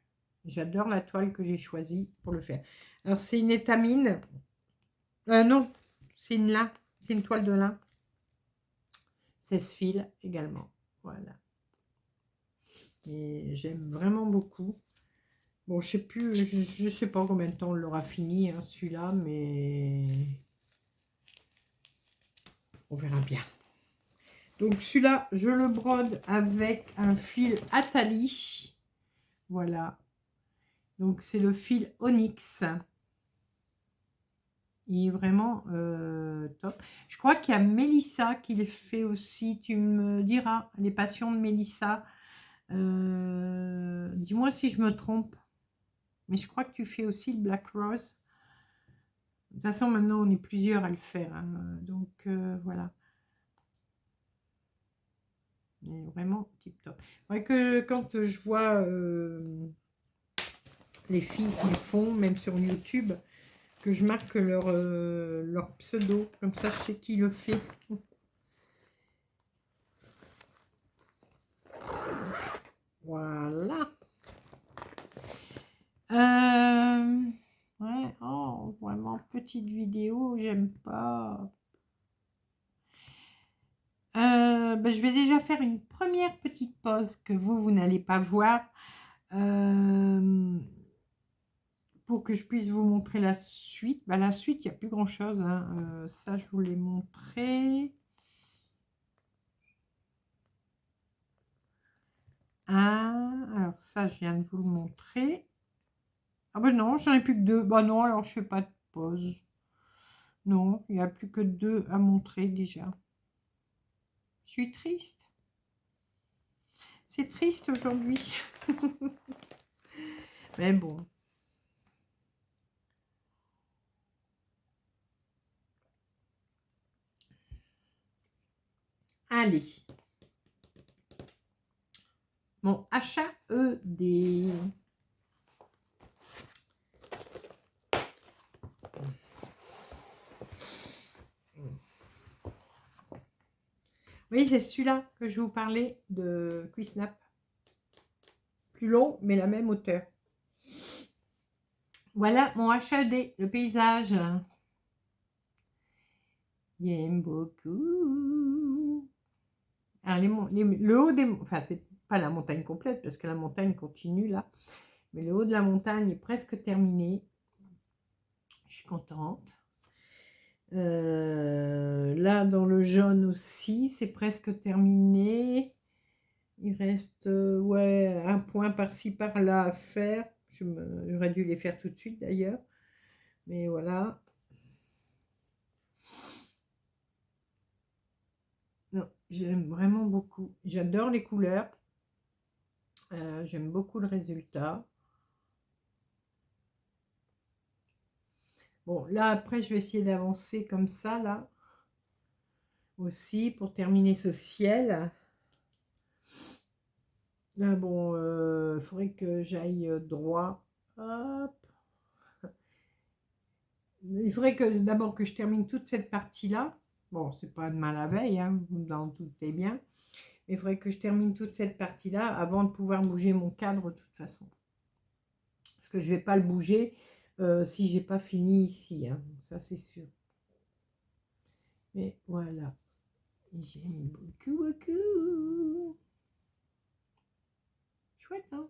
J'adore la toile que j'ai choisie pour le faire. Alors, c'est une étamine. Non, c'est une lin. C'est une toile de lin. 16 fils également. Voilà. Et j'aime vraiment beaucoup. Bon, je sais plus, je sais pas combien de temps on l'aura fini, hein, celui-là, mais on verra bien. Donc, celui-là, je le brode avec un fil Atali. Voilà. Donc, c'est le fil Onyx. Il est vraiment top. Je crois qu'il y a Mélissa qui le fait aussi. Tu me diras, les passions de Mélissa. Dis-moi si je me trompe. Mais je crois que tu fais aussi le Black Rose. De toute façon, maintenant, on est plusieurs à le faire, hein. Donc, voilà. Mais vraiment tip top. C'est vrai que quand je vois les filles qui le font, même sur YouTube, que je marque leur pseudo. Comme ça, je sais qui le fait. Voilà. Ouais, oh, vraiment, petite vidéo, j'aime pas. Je vais déjà faire une première petite pause que vous n'allez pas voir. Pour que je puisse vous montrer la suite. La suite, il n'y a plus grand chose, hein. Ça, je vous l'ai montré. Alors ça, je viens de vous le montrer. Ah ben non, j'en ai plus que 2. Bah non, alors je fais pas de pause. Non, il n'y a plus que 2 à montrer déjà. Je suis triste. C'est triste aujourd'hui. Mais bon. Allez. Mon HAED. Oui, c'est celui-là que je vous parlais de Quisnap. Plus long, mais la même hauteur. Voilà mon HAED, le paysage. J'aime beaucoup. Alors, le haut des... Enfin, c'est pas la montagne complète, parce que la montagne continue là. Mais le haut de la montagne est presque terminé. Je suis contente. Là, dans le jaune aussi, c'est presque terminé. Il reste ouais, un point par-ci, par-là à faire. J'aurais dû les faire tout de suite d'ailleurs. Mais voilà. Non, j'aime vraiment beaucoup. J'adore les couleurs. J'aime beaucoup le résultat. Bon, là, après, je vais essayer d'avancer comme ça, là. Aussi, pour terminer ce ciel. Là, bon, il faudrait que j'aille droit. Hop. Il faudrait que d'abord que je termine toute cette partie-là. Bon, c'est pas demain la veille, hein, vous en doutez bien. Mais il faudrait que je termine toute cette partie-là avant de pouvoir bouger mon cadre de toute façon. Parce que je ne vais pas le bouger si j'ai pas fini ici, hein, ça c'est sûr. Mais voilà. J'aime beaucoup, beaucoup. Chouette, hein?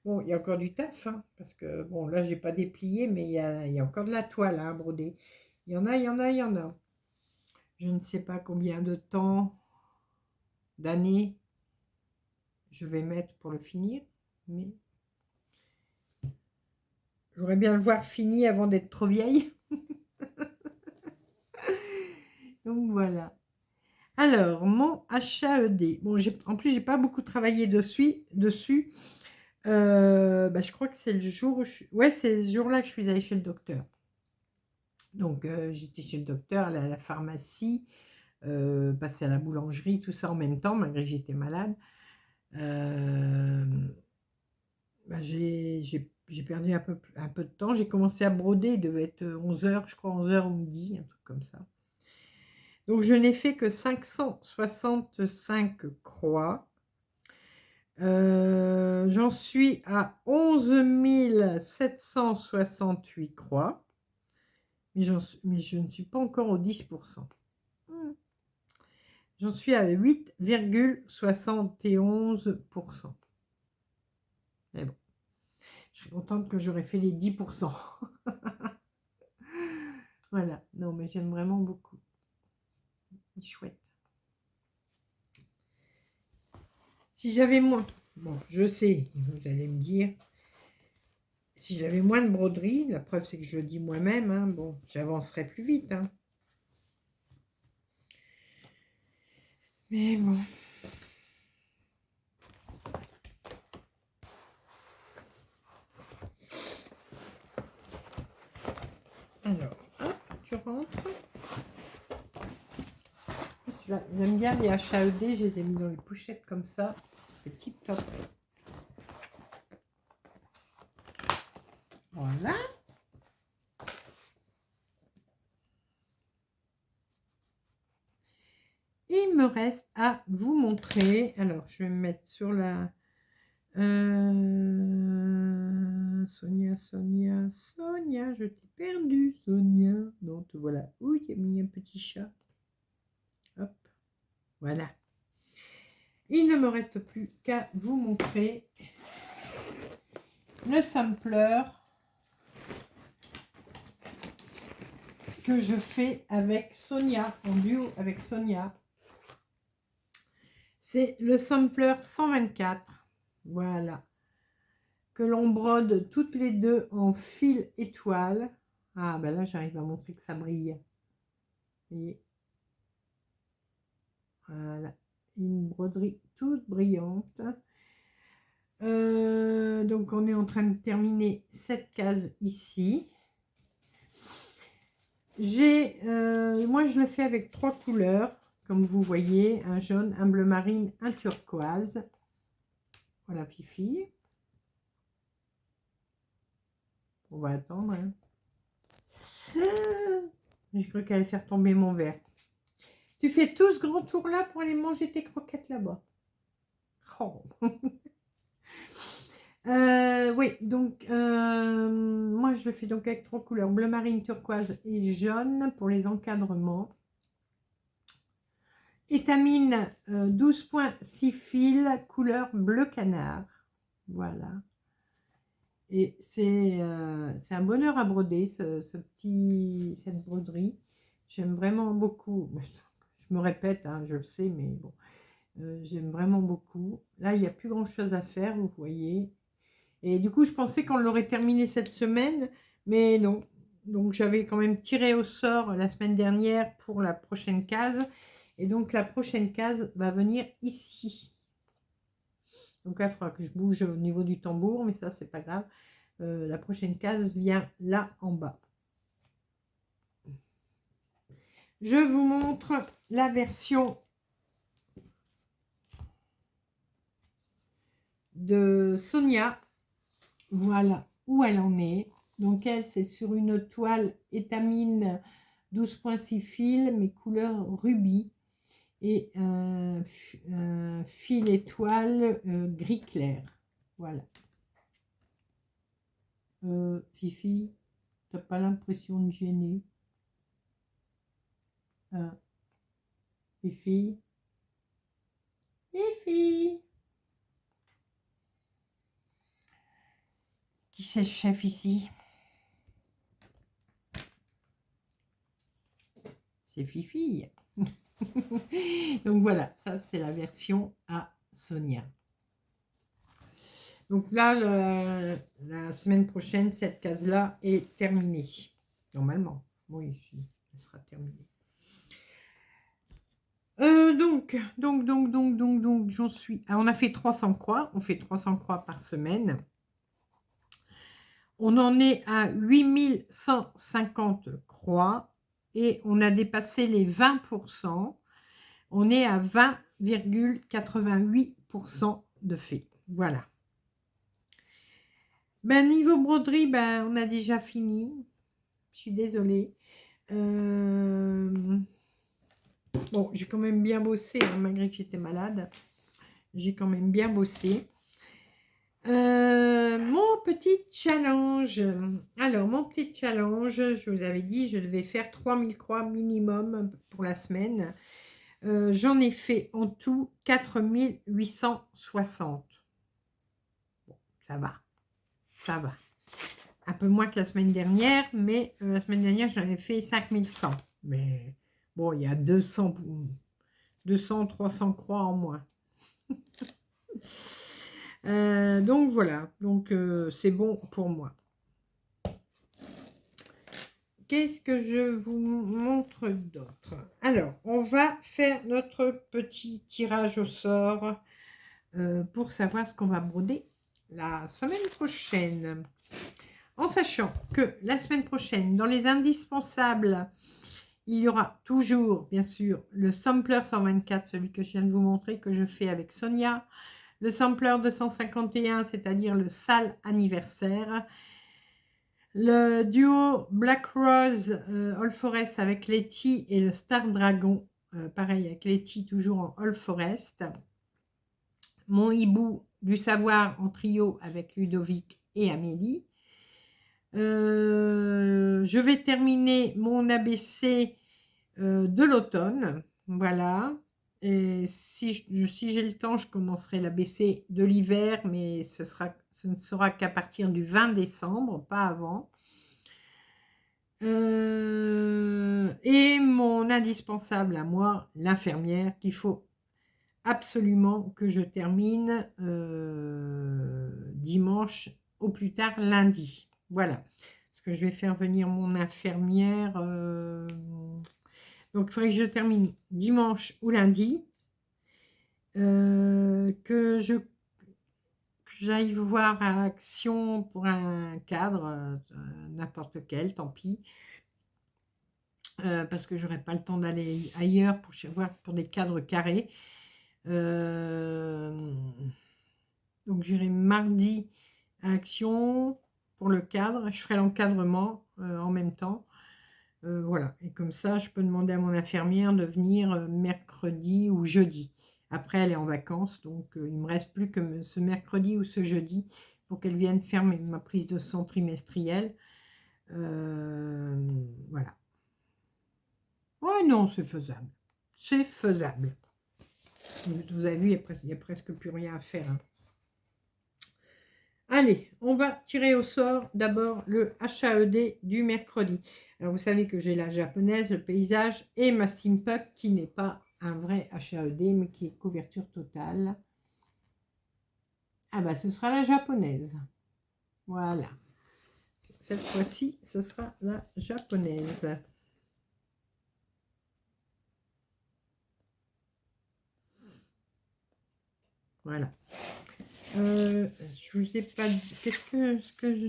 Bon, il y a encore du taf, hein, parce que, bon, là, j'ai pas déplié, mais il y a encore de la toile hein, à broder. Il y en a, il y en a, il y en a. Je ne sais pas combien de temps, d'années, je vais mettre pour le finir, mais j'aurais bien le voir fini avant d'être trop vieille. Donc, voilà. Alors, mon HAED. Bon, en plus, j'ai pas beaucoup travaillé dessus. Bah, je crois que c'est le jour où ouais, c'est ce jour-là que je suis allée chez le docteur. Donc, j'étais chez le docteur, allée à la pharmacie, passée à la boulangerie, tout ça en même temps, malgré que j'étais malade. Bah, j'ai perdu un peu de temps. J'ai commencé à broder, il devait être 11 heures, je crois, 11 heures ou midi, un truc comme ça. Donc, je n'ai fait que 565 croix. J'en suis à 11 768 croix, mais je ne suis pas encore au 10%. J'en suis à 8,71%. Mais bon, je serais contente que j'aurais fait les 10%. Voilà, non mais j'aime vraiment beaucoup. Chouette. Si j'avais moins, bon, je sais, vous allez me dire, si j'avais moins de broderie, la preuve c'est que je le dis moi-même, hein, bon, j'avancerais plus vite. Hein. Mais bon. Alors, hop, tu rentres. J'aime bien les HAED, je les ai mis dans les pochettes comme ça. C'est tip top. Voilà. Il me reste à vous montrer. Alors, je vais me mettre sur la... Sonia, je t'ai perdu, Sonia. Donc, voilà. Oui, il y a mis un petit chat. Hop. Voilà. Il ne me reste plus qu'à vous montrer le sampler que je fais avec Sonia, en duo avec Sonia. C'est le sampler 124, voilà, que l'on brode toutes les deux en fil étoile. Ah ben là j'arrive à montrer que ça brille. Vous voyez, voilà, une broderie toute brillante. Donc, on est en train de terminer cette case ici. Moi, je le fais avec 3 couleurs, comme vous voyez, un jaune, un bleu marine, un turquoise. Voilà, Fifi. On va attendre. Hein. J'ai cru qu'elle allait faire tomber mon verre. Tu fais tout ce grand tour-là pour aller manger tes croquettes là-bas. Oh. Oui, donc moi je le fais donc avec 3 couleurs, bleu marine, turquoise et jaune pour les encadrements. Étamine 12,6 fils, couleur bleu canard. Voilà. Et c'est un bonheur à broder, cette broderie. J'aime vraiment beaucoup. Je me répète, hein, je le sais, mais bon. J'aime vraiment beaucoup. Là, il n'y a plus grand-chose à faire, vous voyez. Et du coup, je pensais qu'on l'aurait terminé cette semaine, mais non. Donc, j'avais quand même tiré au sort la semaine dernière pour la prochaine case. Et donc, la prochaine case va venir ici. Donc là, il faudra que je bouge au niveau du tambour, mais ça, c'est pas grave. La prochaine case vient là en bas. Je vous montre la version de Sonia. Voilà où elle en est. Donc elle, c'est sur une toile étamine 12,6 fils, mais couleur rubis. Et un fil étoile gris clair. Voilà. Fifi, t'as pas l'impression de gêner? Fifi? Fifi? Qui c'est le chef ici? C'est Fifi. Donc voilà, ça c'est la version à Sonia. Donc là, la semaine prochaine, cette case-là est terminée. Normalement, oui, elle sera terminée. Donc, j'en suis. On a fait 300 croix. On fait 300 croix par semaine. On en est à 8150 croix et on a dépassé les 20%. On est à 20,88% de fait. Voilà. Ben, niveau broderie, ben, on a déjà fini. Je suis désolée. Bon, j'ai quand même bien bossé, hein, malgré que j'étais malade. J'ai quand même bien bossé. Mon petit challenge. Alors, mon petit challenge, je vous avais dit, je devais faire 3000 croix minimum pour la semaine. J'en ai fait en tout 4860. Bon, ça va. Ça va. Un peu moins que la semaine dernière, mais la semaine dernière, j'en ai fait 5100. Mais bon, il y a 200, 300 croix en moins. Donc voilà, donc c'est bon pour moi. Qu'est-ce que je vous montre d'autre? Alors, on va faire notre petit tirage au sort pour savoir ce qu'on va broder la semaine prochaine. En sachant que la semaine prochaine, dans les indispensables, il y aura toujours, bien sûr, le sampler 124, celui que je viens de vous montrer, que je fais avec Sonia. Le sampler 251, c'est-à-dire le sale anniversaire. Le duo Black Rose All Forest avec Letty et le Star Dragon, pareil avec Letty toujours en All Forest. Mon hibou du savoir en trio avec Ludovic et Amélie. Je vais terminer mon ABC de l'automne. Voilà. Et si j'ai le temps, je commencerai l'ABC de l'hiver, mais ce ne sera qu'à partir du 20 décembre, pas avant. Et mon indispensable à moi, l'infirmière, qu'il faut absolument que je termine dimanche, au plus tard lundi. Voilà. Parce que je vais faire venir mon infirmière. Donc, il faudrait que je termine dimanche ou lundi. Que j'aille voir à Action pour un cadre, n'importe quel, tant pis. Parce que j'aurai pas le temps d'aller ailleurs pour voir pour des cadres carrés. Donc j'irai mardi à Action pour le cadre. Je ferai l'encadrement en même temps. Voilà. Et comme ça, je peux demander à mon infirmière de venir mercredi ou jeudi. Après, elle est en vacances, donc il me reste plus que ce mercredi ou ce jeudi pour qu'elle vienne faire ma prise de sang trimestrielle. Voilà. Oh non, c'est faisable. C'est faisable. Vous avez vu, il n'y a presque plus rien à faire. Hein. Allez, on va tirer au sort d'abord le HAED du mercredi. Alors, vous savez que j'ai la japonaise, le paysage et ma steampunk qui n'est pas un vrai HAED, mais qui est couverture totale. Ah bah, ce sera la japonaise. Voilà. Cette fois-ci, ce sera la japonaise. Voilà. Je vous ai pas dit. Qu'est-ce que je.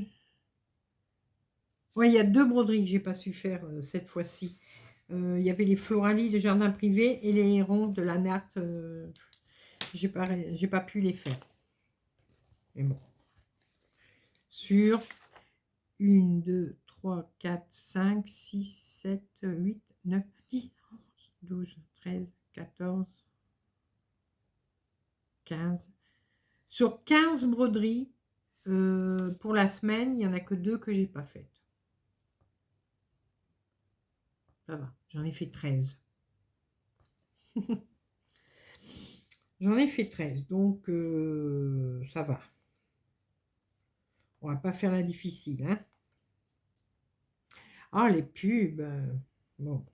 Oui, il y a 2 broderies que j'ai pas su faire cette fois-ci. Il y avait les floralies de jardin privé et les hérons de la natte. J'ai pas pu les faire. Mais bon. Sur 1, 2, 3, 4, 5, 6, 7, 8, 9, 10, 11, 12, 13, 14, 15. Sur 15 broderies, pour la semaine, il n'y en a que 2 que j'ai pas faites. Ça va, j'en ai fait 13. J'en ai fait 13, donc ça va. On va pas faire la difficile. Hein. Ah, les pubs. Bon.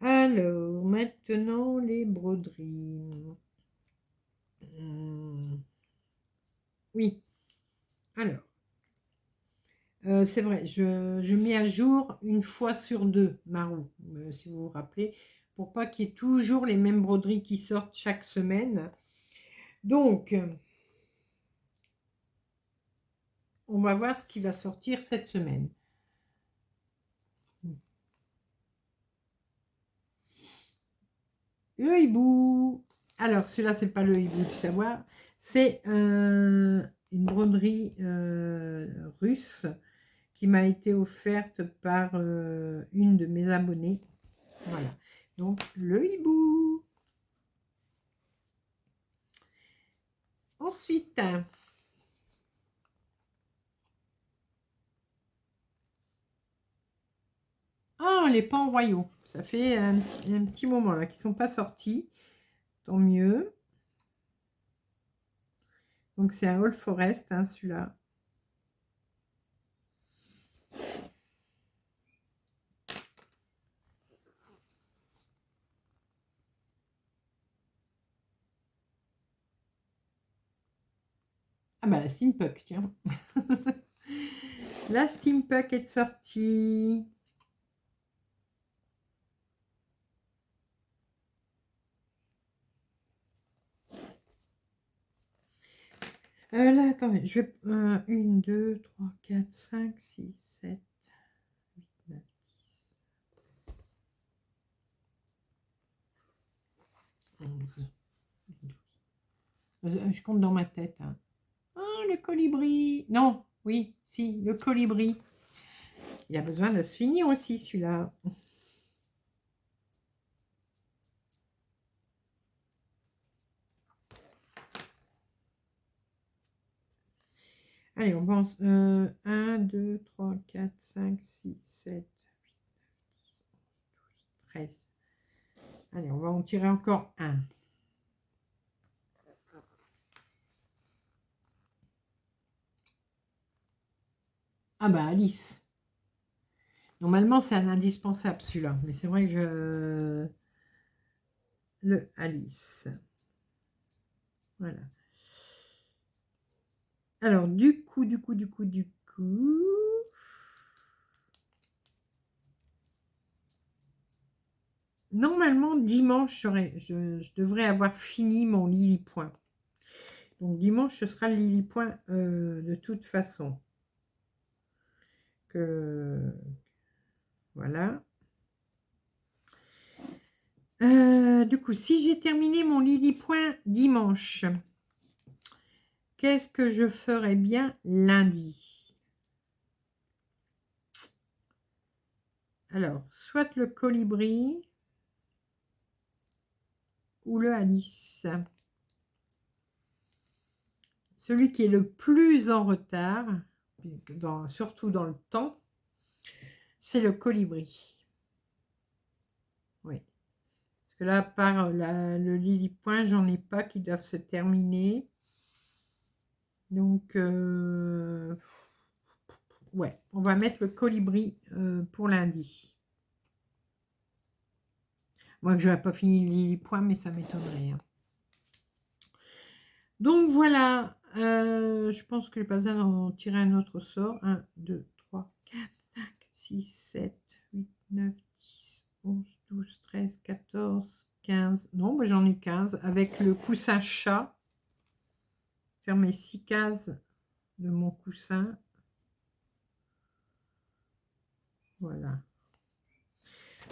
Alors, maintenant, les broderies. Oui. Alors. C'est vrai, je mets à jour une fois sur 2, ma roue, si vous vous rappelez, pour pas qu'il y ait toujours les mêmes broderies qui sortent chaque semaine. Donc, on va voir ce qui va sortir cette semaine. Le hibou. Alors, celui-là, c'est pas le hibou du savoir. C'est une broderie russe qui m'a été offerte par une de mes abonnées. Voilà. Donc, le hibou. Ensuite, oh, les pans royaux. Ça fait un petit moment là qu'ils ne sont pas sortis. Tant mieux. Donc, c'est un All Forest, hein, celui-là. Ah bah la Steampunk, tiens. La Steampunk est sortie. Là, attendez, je vais... 1, 2, 3, 4, 5, 6, 7, 8, 9, 10, 11. Je compte dans ma tête. Hein. Oh, le colibri. Non, oui, si, le colibri. Il a besoin de se finir aussi, celui-là. Allez, on pense 1, 2, 3, 4, 5, 6, 7, 8, 9, 10, 11, 12, 13. Allez, on va en tirer encore un. Ah bah Alice. Normalement, c'est un indispensable celui-là. Mais c'est vrai que je... Le Alice. Voilà. Alors, du coup... Normalement, dimanche, je devrais avoir fini mon Lily Point. Donc dimanche, ce sera le Lily Point de toute façon. Voilà. Du coup, si j'ai terminé mon Lily Point dimanche, qu'est-ce que je ferais bien lundi? Alors, soit le colibri ou le Alice. Celui qui est le plus en retard, surtout dans le temps, c'est le colibri. Oui. Parce que là, par le Lily Point, j'en ai pas qui doivent se terminer. Donc, ouais, on va mettre le colibri pour lundi. Moi, que je n'aurais pas fini le Lily Point, mais ça m'étonnerait. Hein. Donc, voilà. Je pense que j'ai pas besoin d'en tirer un autre sort. 1, 2, 3, 4, 5, 6, 7, 8, 9, 10, 11, 12, 13, 14, 15. Non, moi j'en ai 15 avec le coussin chat. Faire mes 6 cases de mon coussin. Voilà.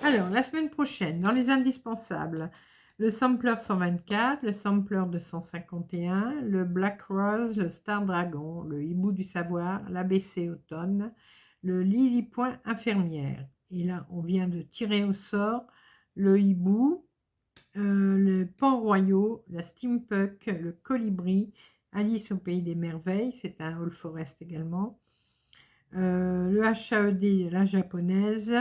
Alors, la semaine prochaine, dans les indispensables, le sampler 124, le sampler 251, le Black Rose, le Star Dragon, le Hibou du Savoir, l'ABC Automne, le Lily Point Infirmière. Et là, on vient de tirer au sort le hibou, le Pan Royaux, la Steampunk, le Colibri, Alice au Pays des Merveilles, c'est un All Forest également, le HAED, la japonaise,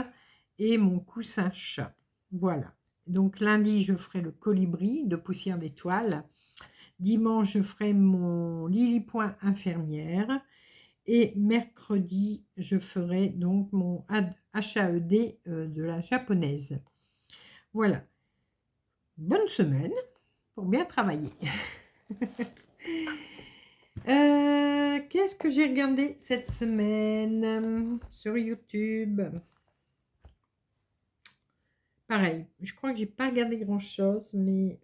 et mon coussin chat. Voilà. Donc lundi, je ferai le colibri de poussière d'étoiles. Dimanche, je ferai mon Lily Point infirmière. Et mercredi, je ferai donc mon HAED de la japonaise. Voilà. Bonne semaine pour bien travailler. Qu'est-ce que j'ai regardé cette semaine sur YouTube? Pareil, je crois que j'ai pas regardé grand-chose, mais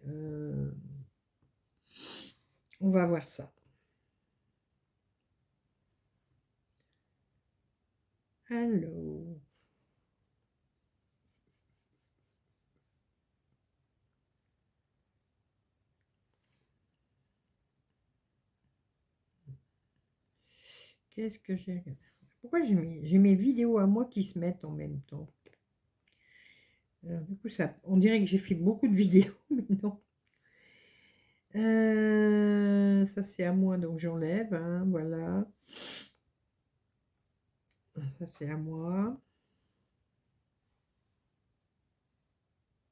on va voir ça. Alors... Qu'est-ce que j'ai regardé? Pourquoi j'ai mes vidéos à moi qui se mettent en même temps? Alors, du coup, on dirait que j'ai fait beaucoup de vidéos, mais non. Ça, c'est à moi, donc j'enlève. Hein, voilà. Ça, c'est à moi.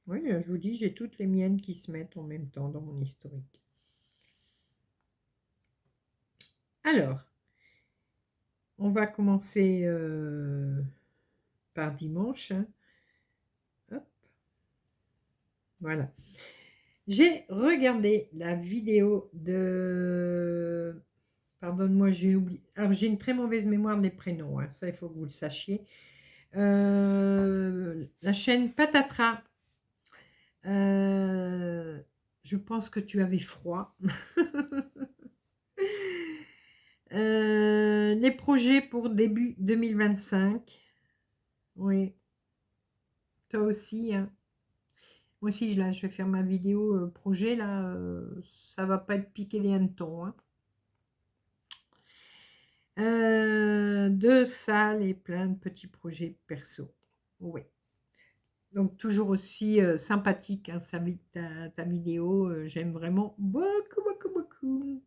Oui, je vous dis, j'ai toutes les miennes qui se mettent en même temps dans mon historique. Alors, on va commencer par dimanche. Hein. Hop. Voilà. J'ai regardé la vidéo de... Pardonne-moi, j'ai oublié. Alors, j'ai une très mauvaise mémoire des prénoms. Hein. Ça, il faut que vous le sachiez. La chaîne Patatras. Je pense que tu avais froid. Les projets pour début 2025. Oui. Toi aussi. Hein. Moi aussi, là, je vais faire ma vidéo projet. Là, ça va pas être piqué des hannetons. Hein. 2 salles et plein de petits projets perso. Oui. Donc, toujours aussi sympathique, hein, ta vidéo. J'aime vraiment beaucoup, beaucoup, beaucoup.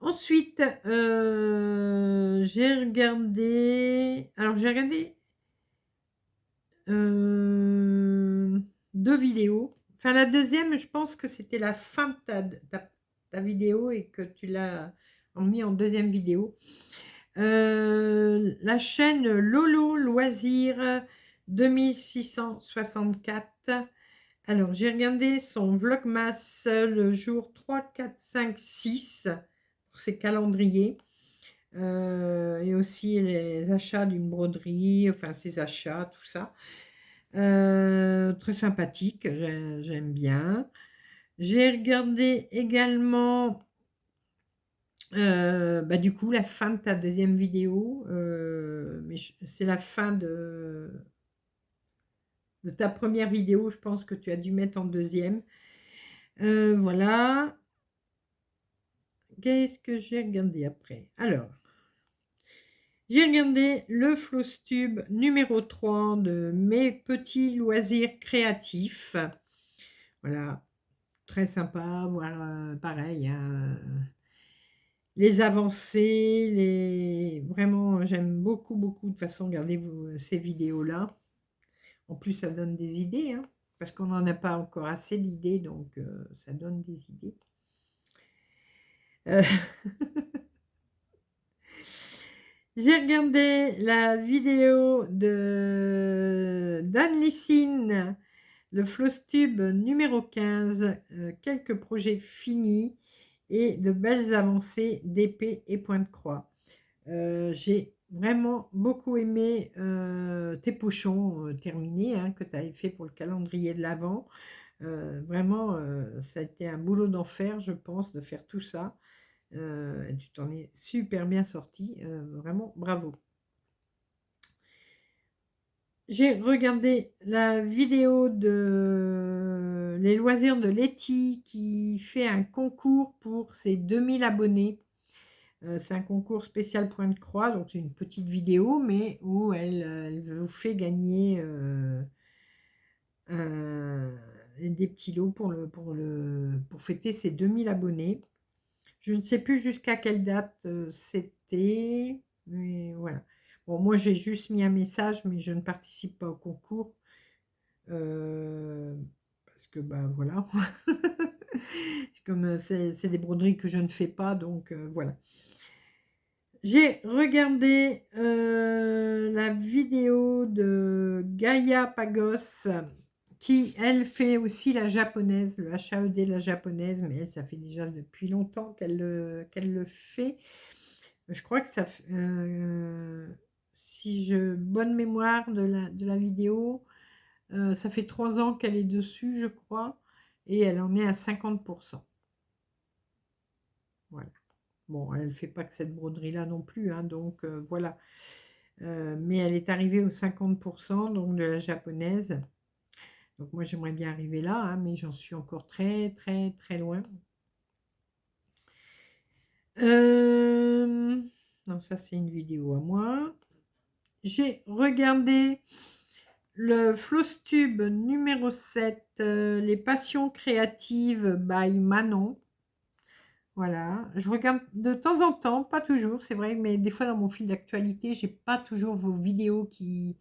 Ensuite, j'ai regardé... Alors, j'ai regardé 2 vidéos. Enfin, la deuxième, je pense que c'était la fin de ta vidéo et que tu l'as mis en deuxième vidéo. La chaîne Lolo Loisirs 2664. Alors, j'ai regardé son Vlogmas le jour 3, 4, 5, 6 pour ses calendriers. Et aussi les achats d'une broderie, enfin ses achats, tout ça. Très sympathique, j'aime bien. J'ai regardé également, bah, du coup, la fin de ta deuxième vidéo, mais c'est la fin de ta première vidéo, je pense que tu as dû mettre en deuxième. Voilà. Qu'est-ce que j'ai regardé après? Alors, j'ai regardé le Flowstube numéro 3 de mes petits loisirs créatifs. Voilà, très sympa, voir pareil, hein, les avancées, vraiment, j'aime beaucoup, beaucoup de toute façon regarder ces vidéos-là. En plus, ça donne des idées, hein, parce qu'on n'en a pas encore assez d'idées, donc ça donne des idées. Euh, J'ai regardé la vidéo de d'Anne Lessine, le Flowstube numéro 15, quelques projets finis et de belles avancées d'épée et point de croix. J'ai vraiment beaucoup aimé tes pochons terminés, hein, que tu avais fait pour le calendrier de l'Avent. Vraiment, ça a été un boulot d'enfer, je pense, de faire tout ça. Tu t'en es super bien sorti, vraiment bravo. J'ai regardé la vidéo de les loisirs de Letty qui fait un concours pour ses 2000 abonnés. C'est un concours spécial point de croix, donc c'est une petite vidéo, mais où elle vous fait gagner des petits lots pour fêter ses 2000 abonnés. Je ne sais plus jusqu'à quelle date c'était, mais voilà. Bon, moi, j'ai juste mis un message, mais je ne participe pas au concours. Parce que, ben voilà. Comme c'est des broderies que je ne fais pas, donc voilà. J'ai regardé la vidéo de Gaïa Pagos, qui, elle, fait aussi la japonaise, le HAED, la japonaise, mais elle, ça fait déjà depuis longtemps qu'elle le fait. Je crois que ça fait, si je bonne mémoire de la vidéo, ça fait 3 ans qu'elle est dessus, je crois, et elle en est à 50%. Voilà. Bon, elle ne fait pas que cette broderie-là non plus, hein, donc voilà. Mais elle est arrivée aux 50%, donc de la japonaise. Donc moi, j'aimerais bien arriver là, hein, mais j'en suis encore très, très, très loin. Non, ça, c'est une vidéo à moi. J'ai regardé le Flowstube numéro 7, les passions créatives by Manon. Voilà, je regarde de temps en temps, pas toujours, c'est vrai, mais des fois dans mon fil d'actualité, j'ai pas toujours vos vidéos qui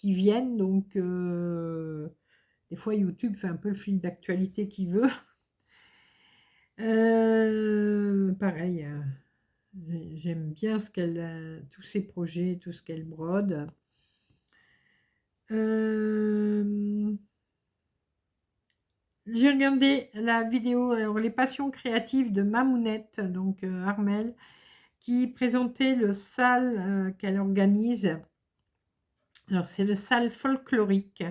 viennent, donc des fois YouTube fait un peu le fil d'actualité qu'il veut. Pareil, j'aime bien tous ses projets, tout ce qu'elle brode. J'ai regardé la vidéo, alors, les passions créatives de Mamounette, donc Armel, qui présentait le salle qu'elle organise. Alors, c'est le salle folklorique.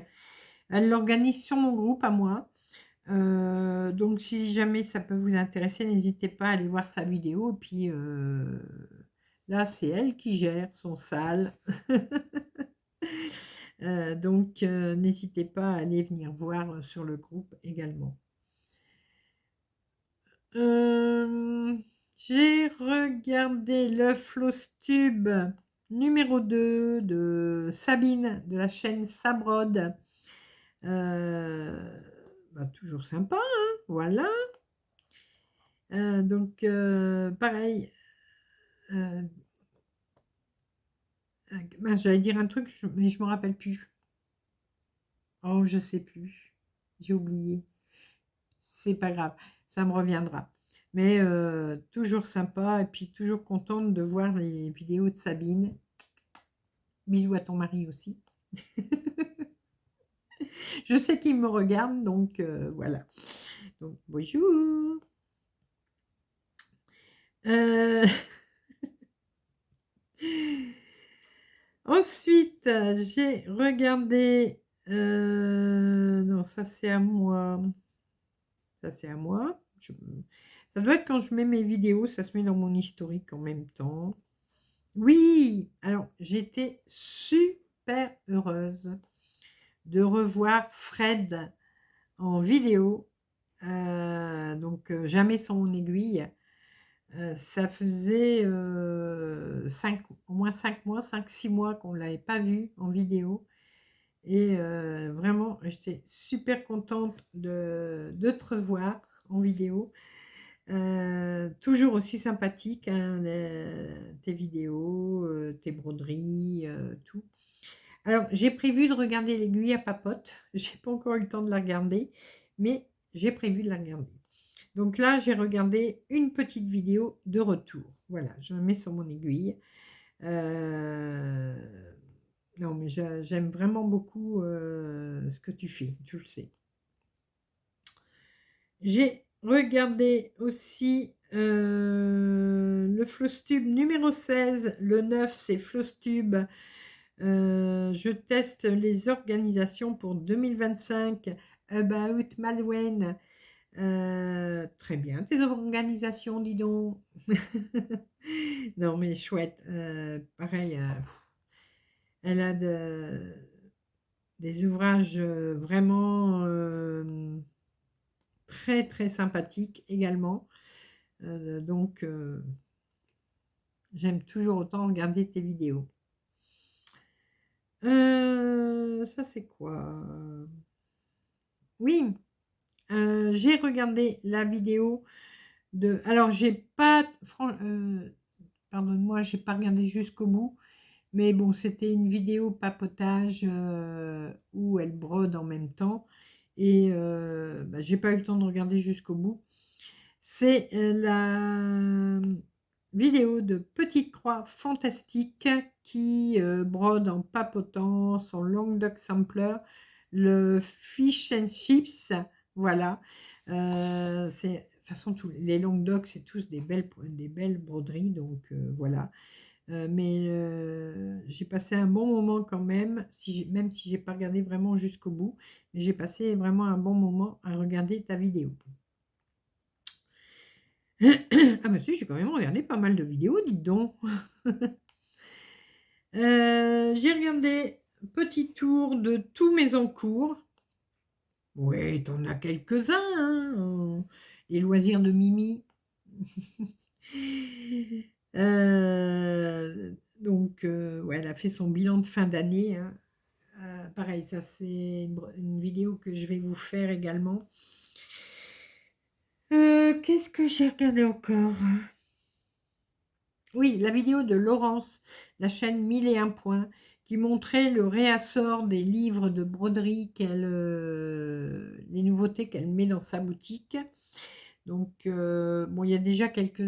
Elle l'organise sur mon groupe à moi. Donc, si jamais ça peut vous intéresser, n'hésitez pas à aller voir sa vidéo. Et puis, là, c'est elle qui gère son salle. Donc, n'hésitez pas à aller venir voir sur le groupe également. J'ai regardé le Flowstube numéro 2 de Sabine de la chaîne Sabrode. Bah, toujours sympa, hein, voilà. Donc, pareil. J'allais dire un truc, mais je ne me rappelle plus. Oh, je sais plus. J'ai oublié. C'est pas grave, ça me reviendra. Mais toujours sympa et puis toujours contente de voir les vidéos de Sabine. Bisous à ton mari aussi. Je sais qu'il me regarde, donc voilà. Donc bonjour. Euh, Ensuite, j'ai regardé. Non, ça c'est à moi. Ça, c'est à moi. Ça doit être quand je mets mes vidéos, ça se met dans mon historique en même temps. Oui, alors j'étais super heureuse de revoir Fred en vidéo. Donc, jamais sans mon aiguille. Ça faisait au moins 5 mois, 5-6 mois qu'on ne l'avait pas vu en vidéo. Et vraiment, j'étais super contente de te revoir en vidéo. Toujours aussi sympathique, hein, tes vidéos, tes broderies, tout. Alors, j'ai prévu de regarder l'aiguille à papote. J'ai pas encore eu le temps de la regarder, mais j'ai prévu de la regarder. Donc là, j'ai regardé une petite vidéo de retour. Voilà, je me mets sur mon aiguille. Euh, Non, mais j'aime vraiment beaucoup ce que tu fais, tu le sais. J'ai regardé aussi le Flostube numéro 16. Le 9, c'est Flostube. Je teste les organisations pour 2025. About Malouane. Très bien, tes organisations, dis donc. Non, mais chouette. Pareil, elle a des ouvrages vraiment très, très sympathiques également. Donc, j'aime toujours autant regarder tes vidéos. Ça, c'est quoi? Oui, j'ai regardé la vidéo de... Alors, j'ai pas... Pardonne-moi, j'ai pas regardé jusqu'au bout. Mais bon, c'était une vidéo papotage où elle brode en même temps. Et j'ai pas eu le temps de regarder jusqu'au bout. C'est la vidéo de Petite Croix Fantastique qui brode en papotant son Languedoc Sampler, le Fish and Chips. Voilà. De toute façon, les Languedoc, c'est tous des belles broderies. Donc voilà. Mais j'ai passé un bon moment quand même, même si j'ai pas regardé vraiment jusqu'au bout, mais j'ai passé vraiment un bon moment à regarder ta vidéo. Ah bah si, j'ai quand même regardé pas mal de vidéos, dites donc. J'ai regardé petit tour de tous mes encours. Oui, t'en as quelques-uns, hein. Les loisirs de Mimi. Donc, ouais, elle a fait son bilan de fin d'année, hein. Pareil, ça c'est une vidéo que je vais vous faire également. Qu'est-ce que j'ai regardé encore? Oui, la vidéo de Laurence, la chaîne 1001 points, qui montrait le réassort des livres de broderie, les nouveautés qu'elle met dans sa boutique. Donc, bon, il y a déjà quelques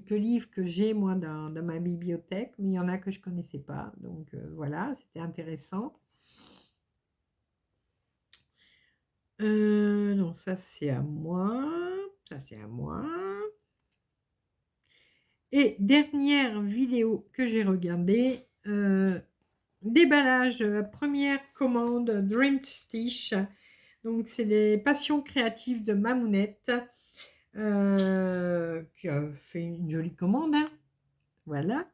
livres que j'ai, moi, dans ma bibliothèque, mais il y en a que je ne connaissais pas. Donc, voilà, c'était intéressant. Non, ça, c'est à moi. Ça, c'est à moi. Et dernière vidéo que j'ai regardée, déballage, première commande Dream Stitch. Donc, c'est les passions créatives de Mamounette. Qui a fait une jolie commande, hein. Voilà.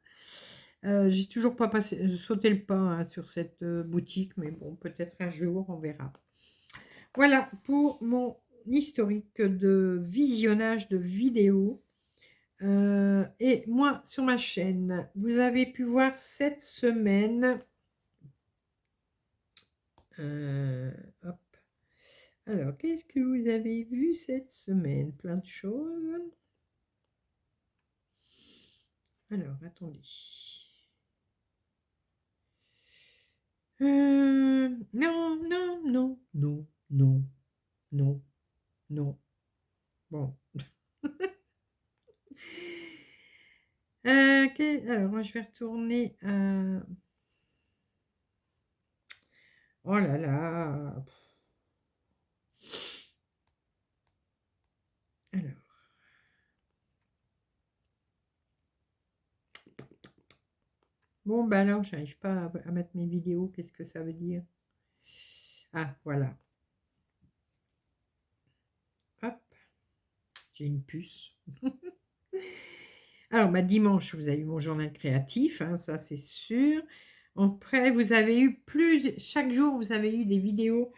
J'ai toujours pas sauté le pas, hein, sur cette boutique, mais bon, peut-être un jour, on verra. Voilà pour mon historique de visionnage de vidéos. Et moi, sur ma chaîne, vous avez pu voir cette semaine... hop. Alors, qu'est-ce que vous avez vu cette semaine? Plein de choses. Alors, attendez. Non, non, non, non, non, non, non. Bon. Alors, moi, je vais retourner à... Oh là là. Alors. Bon, ben alors, j'arrive pas à mettre mes vidéos. Qu'est-ce que ça veut dire? Ah, voilà. Hop. j'ai une puce. Alors, bah, dimanche, vous avez eu mon journal créatif, hein, ça c'est sûr. Après, vous avez eu chaque jour, vous avez eu des vidéos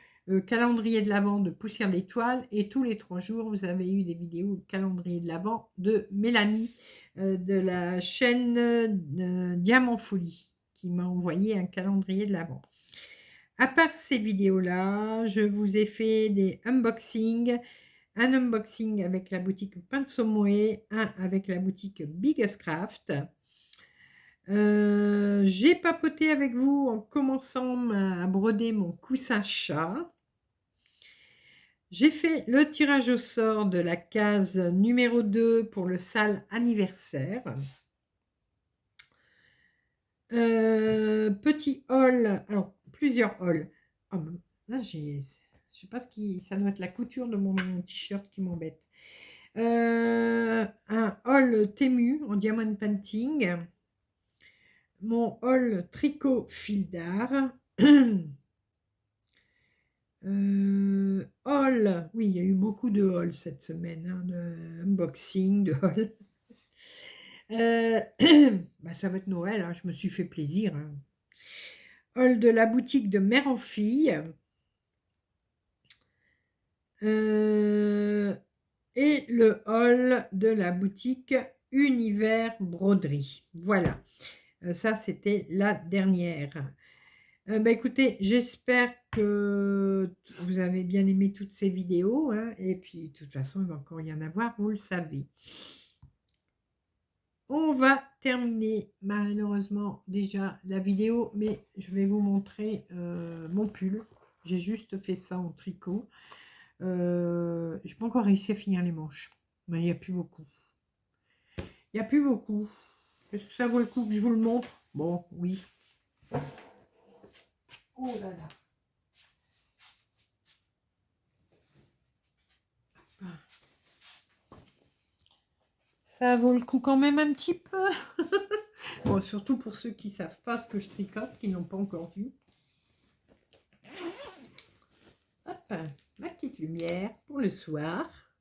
calendrier de l'Avent de Poussière d'étoiles et tous les 3 jours, vous avez eu des vidéos calendrier de l'Avent de Mélanie de la chaîne Diamant Folie qui m'a envoyé un calendrier de l'Avent. À part ces vidéos-là, je vous ai fait des unboxings. Un unboxing avec la boutique Pain de Somoé, un avec la boutique Biggest Craft. J'ai papoté avec vous en commençant à broder mon coussin chat. J'ai fait le tirage au sort de la case numéro 2 pour le sale anniversaire. Petit haul, alors plusieurs hauls. Oh, là, je sais pas ça doit être la couture de mon t-shirt qui m'embête. Un haul Temu en diamond painting, mon haul tricot fil d'art, haul, oui, il y a eu beaucoup de hauls cette semaine, hein, de unboxing, de haul. Bah, ça va être Noël, hein, je me suis fait plaisir. Hein. Haul de la boutique de mère en fille. Et le haul de la boutique Univers Broderie. Voilà, ça c'était la dernière. Bah, écoutez, j'espère que vous avez bien aimé toutes ces vidéos. Hein, et puis, de toute façon, il va encore y en avoir, vous le savez. On va terminer malheureusement déjà la vidéo, mais je vais vous montrer mon pull. J'ai juste fait ça en tricot. Je n'ai pas encore réussi à finir les manches, mais il n'y a plus beaucoup. Il n'y a plus beaucoup. Est-ce que ça vaut le coup que je vous le montre? Bon, oui. Oh là là. Ça vaut le coup quand même un petit peu. Bon, surtout pour ceux qui ne savent pas ce que je tricote, qui n'ont pas encore vu. Hop, ma petite lumière pour le soir.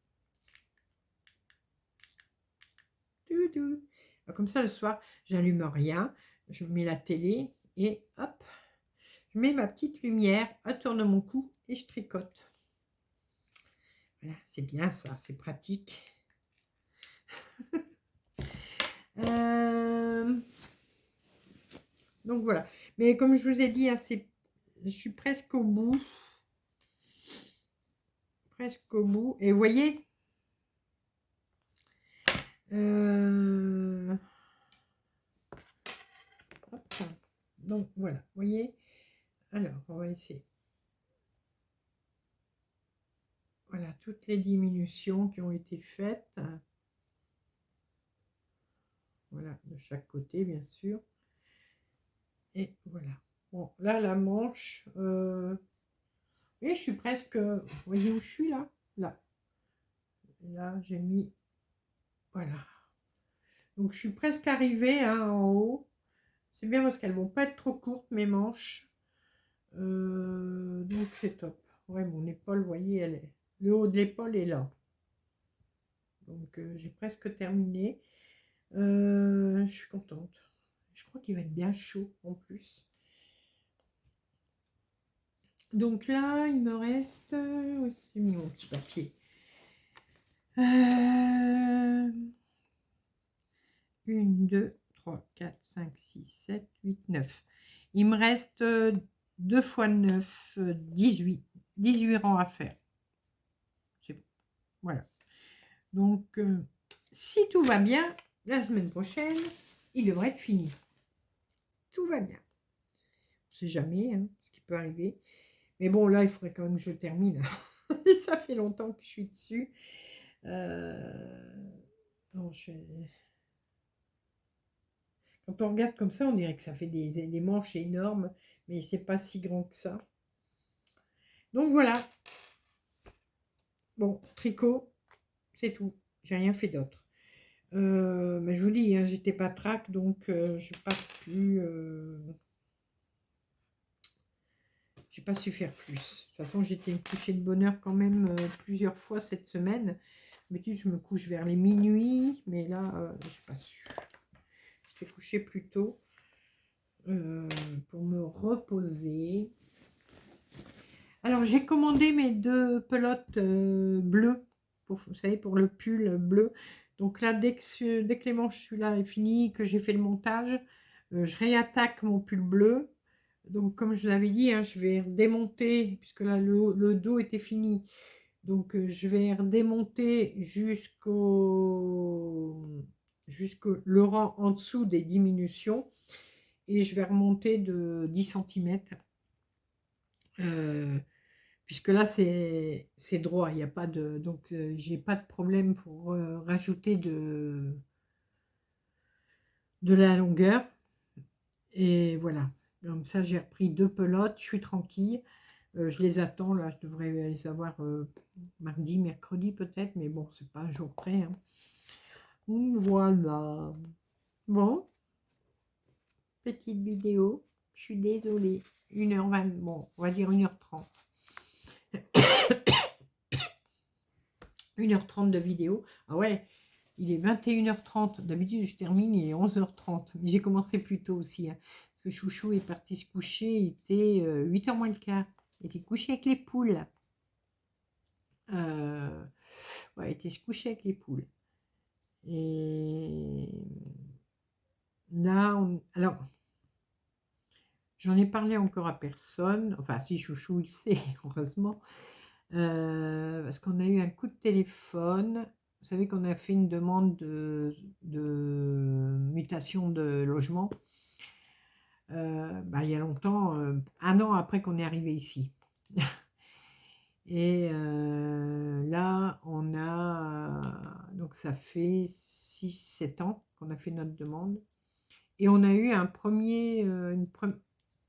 Doudou. Comme ça, le soir, j'allume rien. Je mets la télé et hop, je mets ma petite lumière autour de mon cou et je tricote. Voilà, c'est bien ça, c'est pratique. Donc voilà. Mais comme je vous ai dit, hein, je suis presque au bout. Presque au bout. Et vous voyez, hop. Donc voilà, vous voyez. Alors, on va essayer. Voilà, toutes les diminutions qui ont été faites. Voilà, de chaque côté, bien sûr. Et voilà. Bon, là, la manche. Et je suis presque. Vous voyez où je suis là? Là. Là, j'ai mis. Voilà. Donc, je suis presque arrivée hein, en haut. C'est bien parce qu'elles ne vont pas être trop courtes, mes manches. Donc, c'est top. Ouais, mon épaule, vous voyez, le haut de l'épaule est là. Donc, j'ai presque terminé. Je suis contente. Je crois qu'il va être bien chaud en plus. Donc là, il me reste... oui, j'ai mis mon petit papier. 1, 2, 3, 4, 5, 6, 7, 8, 9. Il me reste 2 x 9, 18. 18 rangs à faire. C'est bon. Voilà. Donc, si tout va bien, la semaine prochaine, il devrait être fini. Tout va bien. On ne sait jamais hein, ce qui peut arriver. Mais bon, là, il faudrait quand même que je termine. Ça fait longtemps que je suis dessus. Non, quand on regarde comme ça, on dirait que ça fait des manches énormes, mais c'est pas si grand que ça. Donc voilà. Bon, tricot, c'est tout. J'ai rien fait d'autre. Mais je vous dis, hein, j'étais pas trac, donc je n'ai pas pu... j'ai pas su faire plus. De toute façon, j'étais couchée de bonne heure quand même plusieurs fois cette semaine. D'habitude, je me couche vers les minuit, mais là, je n'ai pas su. Je t'ai couché plus tôt pour me reposer. Alors, j'ai commandé mes 2 pelotes bleues, vous savez, pour le pull bleu. Donc là, dès que les manches celui-là est fini, que j'ai fait le montage, je réattaque mon pull bleu. Donc, comme je vous l'avais dit, hein, je vais redémonter, puisque là, le dos était fini. Donc, je vais redémonter jusqu'au le rang en dessous des diminutions. Et je vais remonter de 10 centimètres. Puisque là, c'est droit. Il n'y a pas de... Donc, j'ai pas de problème pour rajouter de la longueur. Et voilà. Comme ça, j'ai repris 2 pelotes. Je suis tranquille. Je les attends. Là, je devrais les avoir mardi, mercredi peut-être. Mais bon, c'est pas un jour près. Hein. Voilà. Bon. Petite vidéo. Je suis désolée. 1h20. Bon, on va dire 1h30. 1h30 de vidéo. Ah ouais, il est 21h30. D'habitude, je termine, il est 11h30. Mais j'ai commencé plus tôt aussi. Hein, parce que Chouchou est parti se coucher. Il était 8h moins le quart. Il était couché avec les poules. Ouais, il était se coucher avec les poules. Et là, alors, j'en ai parlé encore à personne. Enfin, si Chouchou, il sait, heureusement. Parce qu'on a eu un coup de téléphone. Vous savez qu'on a fait une demande de mutation de logement il y a longtemps, 1 an après qu'on est arrivé ici. Et là, on a... Donc ça fait 6-7 ans qu'on a fait notre demande. Et on a eu une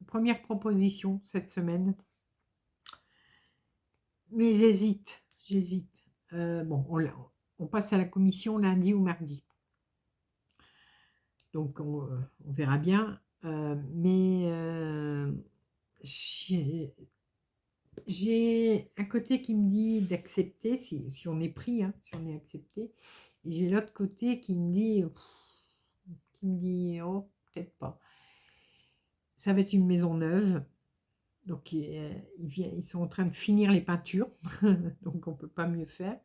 première proposition cette semaine. Mais j'hésite. Bon, on passe à la commission lundi ou mardi. Donc, on verra bien. Mais j'ai un côté qui me dit d'accepter, si on est pris, hein, si on est accepté. Et j'ai l'autre côté qui me dit, oh, peut-être pas. Ça va être une maison neuve. Donc, ils sont en train de finir les peintures. Donc, on ne peut pas mieux faire.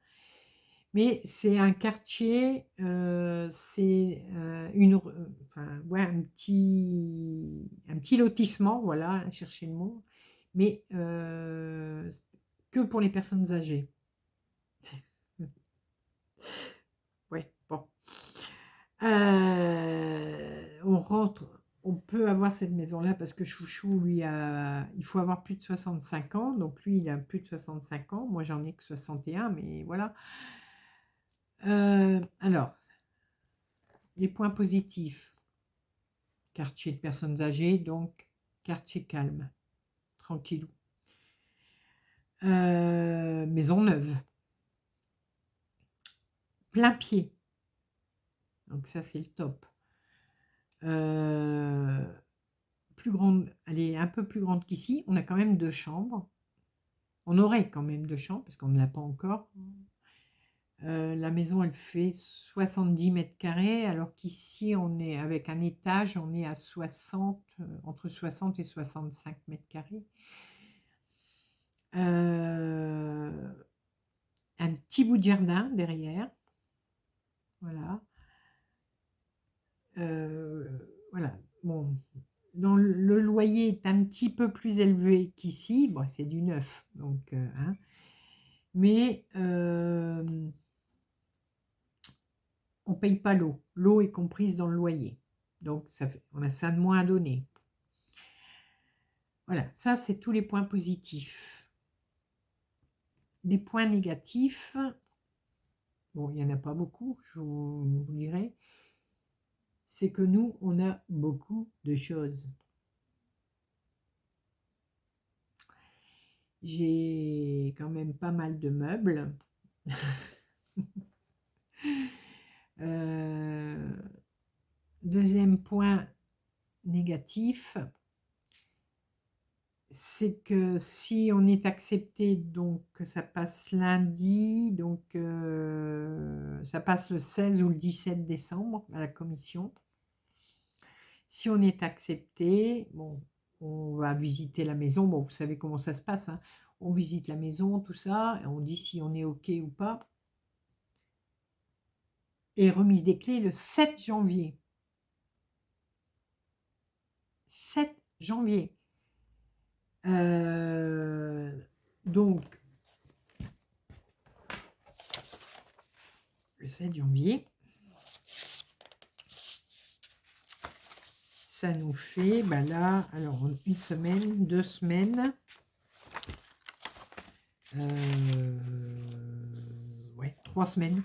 Mais c'est un quartier, c'est un petit lotissement, voilà, chercher le mot, mais que pour les personnes âgées. Ouais, bon. On rentre, on peut avoir cette maison-là parce que Chouchou, lui, il faut avoir plus de 65 ans, donc lui, il a plus de 65 ans, moi j'en ai que 61, mais voilà. Alors, les points positifs, quartier de personnes âgées, donc quartier calme, tranquillou. Maison neuve, plein pied, donc ça c'est le top. Plus grande, elle est un peu plus grande qu'ici, on a quand même 2 chambres. On aurait quand même 2 chambres, parce qu'on ne l'a pas encore. La maison, elle fait 70 mètres carrés, alors qu'ici, on est avec un étage, on est à 60, entre 60 et 65 mètres carrés. Un petit bout de jardin derrière. Voilà. Voilà. Bon, le loyer est un petit peu plus élevé qu'ici. Bon, c'est du neuf, donc, hein. Mais on ne paye pas l'eau. L'eau est comprise dans le loyer. Donc, on a ça de moins à donner. Voilà, ça, c'est tous les points positifs. Des points négatifs, bon, il n'y en a pas beaucoup, je vous dirai. C'est que nous, on a beaucoup de choses. J'ai quand même pas mal de meubles. Deuxième point négatif, c'est que si on est accepté, donc ça passe lundi, donc ça passe le 16 ou le 17 décembre à la commission. Si on est accepté, bon, on va visiter la maison. Bon, vous savez comment ça se passe, hein. On visite la maison, tout ça, et on dit si on est OK ou pas. Et remise des clés le 7 janvier. 7 janvier. Donc, le 7 janvier, ça nous fait, ben là, alors une semaine, 2 semaines, ouais, 3 semaines.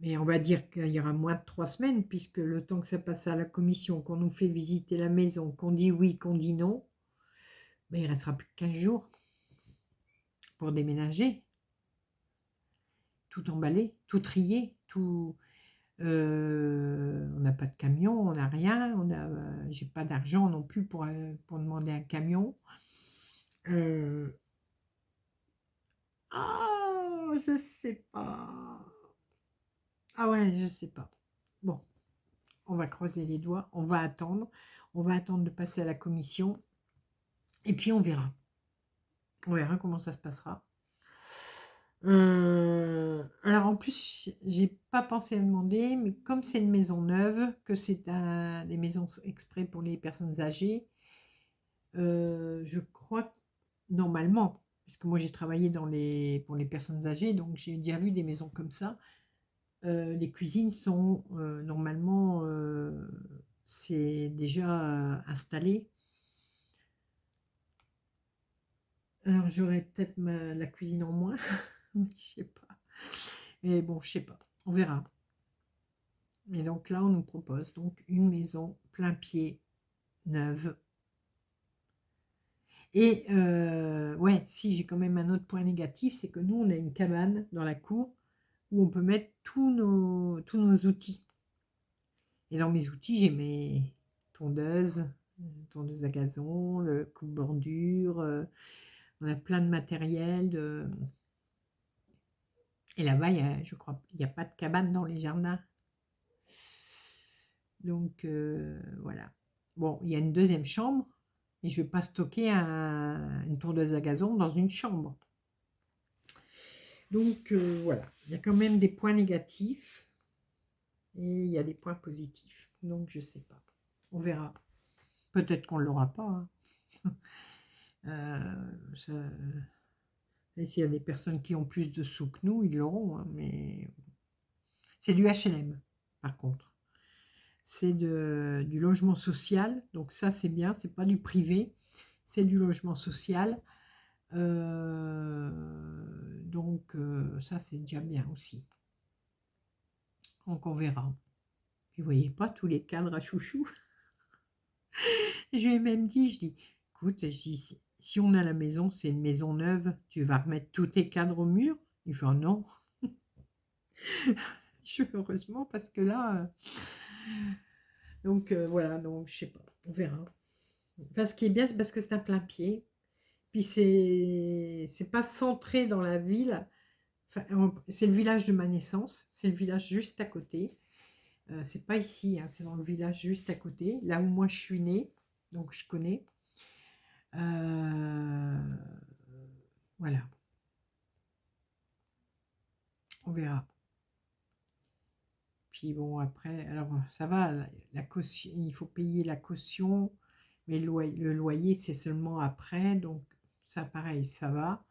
Mais on va dire qu'il y aura moins de 3 semaines, puisque le temps que ça passe à la commission, qu'on nous fait visiter la maison, qu'on dit oui, qu'on dit non, ben il restera plus que 15 jours pour déménager. Tout emballer, tout trier, tout... on n'a pas de camion, on n'a rien, j'ai pas d'argent non plus pour demander un camion. Je sais pas. Ah ouais, je sais pas. Bon, on va croiser les doigts, on va attendre. On va attendre de passer à la commission. Et puis on verra. On verra comment ça se passera. Alors en plus, j'ai pas pensé à demander, mais comme c'est une maison neuve, que c'est des maisons exprès pour les personnes âgées, je crois que normalement, puisque moi j'ai travaillé pour les personnes âgées, donc j'ai déjà vu des maisons comme ça, les cuisines sont normalement, c'est déjà installé. Alors j'aurais peut-être la cuisine en moins, mais je sais pas. Mais bon, je sais pas, on verra. Et donc là, on nous propose donc une maison plein pied, neuve. Et ouais, si j'ai quand même un autre point négatif, c'est que nous, on a une cabane dans la cour où on peut mettre tous nos outils. Et dans mes outils, j'ai mes tondeuses, tondeuse à gazon, le coupe-bordure, on a plein de matériel. Et là-bas, je crois, il n'y a pas de cabane dans les jardins. Donc voilà. Bon, il y a une deuxième chambre, et je ne vais pas stocker une tondeuse à gazon dans une chambre. Donc voilà, il y a quand même des points négatifs et il y a des points positifs. Donc je ne sais pas, on verra. Peut-être qu'on ne l'aura pas, hein. Et s'il y a des personnes qui ont plus de sous que nous, ils l'auront, hein, mais c'est du HLM par contre. C'est du logement social, donc ça c'est bien, c'est pas du privé, c'est du logement social. Donc ça c'est déjà bien aussi. Donc on verra. Vous voyez pas tous les cadres à chouchou. Je lui ai même dit, écoute, si on a la maison, c'est une maison neuve, tu vas remettre tous tes cadres au mur? Il fait, oh non. Heureusement, parce que là... donc voilà, donc je sais pas, on verra. Enfin, ce qui est bien, c'est parce que c'est un plein pied. Puis c'est pas centré dans la ville. Enfin, c'est le village de ma naissance, c'est le village juste à côté. C'est pas ici, hein, c'est dans le village juste à côté, là où moi je suis née, donc je connais. Voilà, on verra. Puis bon, après, alors ça va, la caution, il faut payer la caution, mais le loyer c'est seulement après, donc ça pareil, ça va.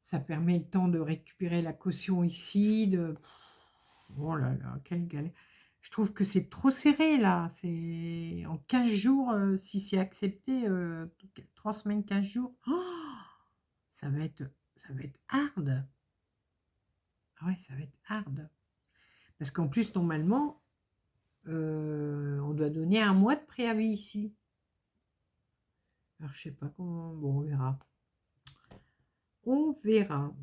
Ça permet le temps de récupérer la caution ici, oh là là, quelle galère. Je trouve que c'est trop serré là. C'est en 15 jours, si c'est accepté, 3 semaines, 15 jours. Oh, ça va être hard. Ah ouais, ça va être hard. Parce qu'en plus, normalement, on doit donner un mois de préavis ici. Alors, je sais pas comment. Bon, on verra. On verra.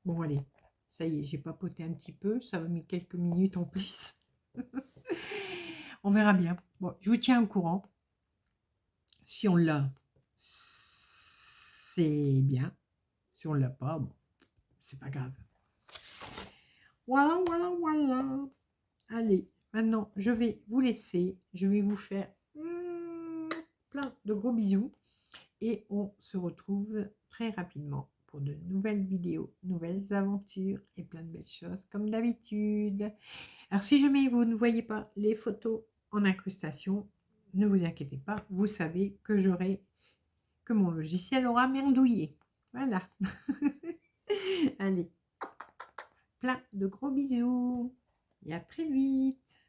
Bon, allez. Ça y est, j'ai papoté un petit peu. Ça m'a mis quelques minutes en plus. On verra bien. Bon, je vous tiens au courant. Si on l'a, c'est bien. Si on l'a pas, bon, c'est pas grave. Voilà, voilà, voilà. Allez, maintenant, je vais vous laisser. Je vais vous faire plein de gros bisous. Et on se retrouve très rapidement pour de nouvelles vidéos, nouvelles aventures et plein de belles choses comme d'habitude. Alors si jamais vous ne voyez pas les photos en incrustation, ne vous inquiétez pas, vous savez que mon logiciel aura merdouillé. Voilà. Allez, plein de gros bisous et à très vite.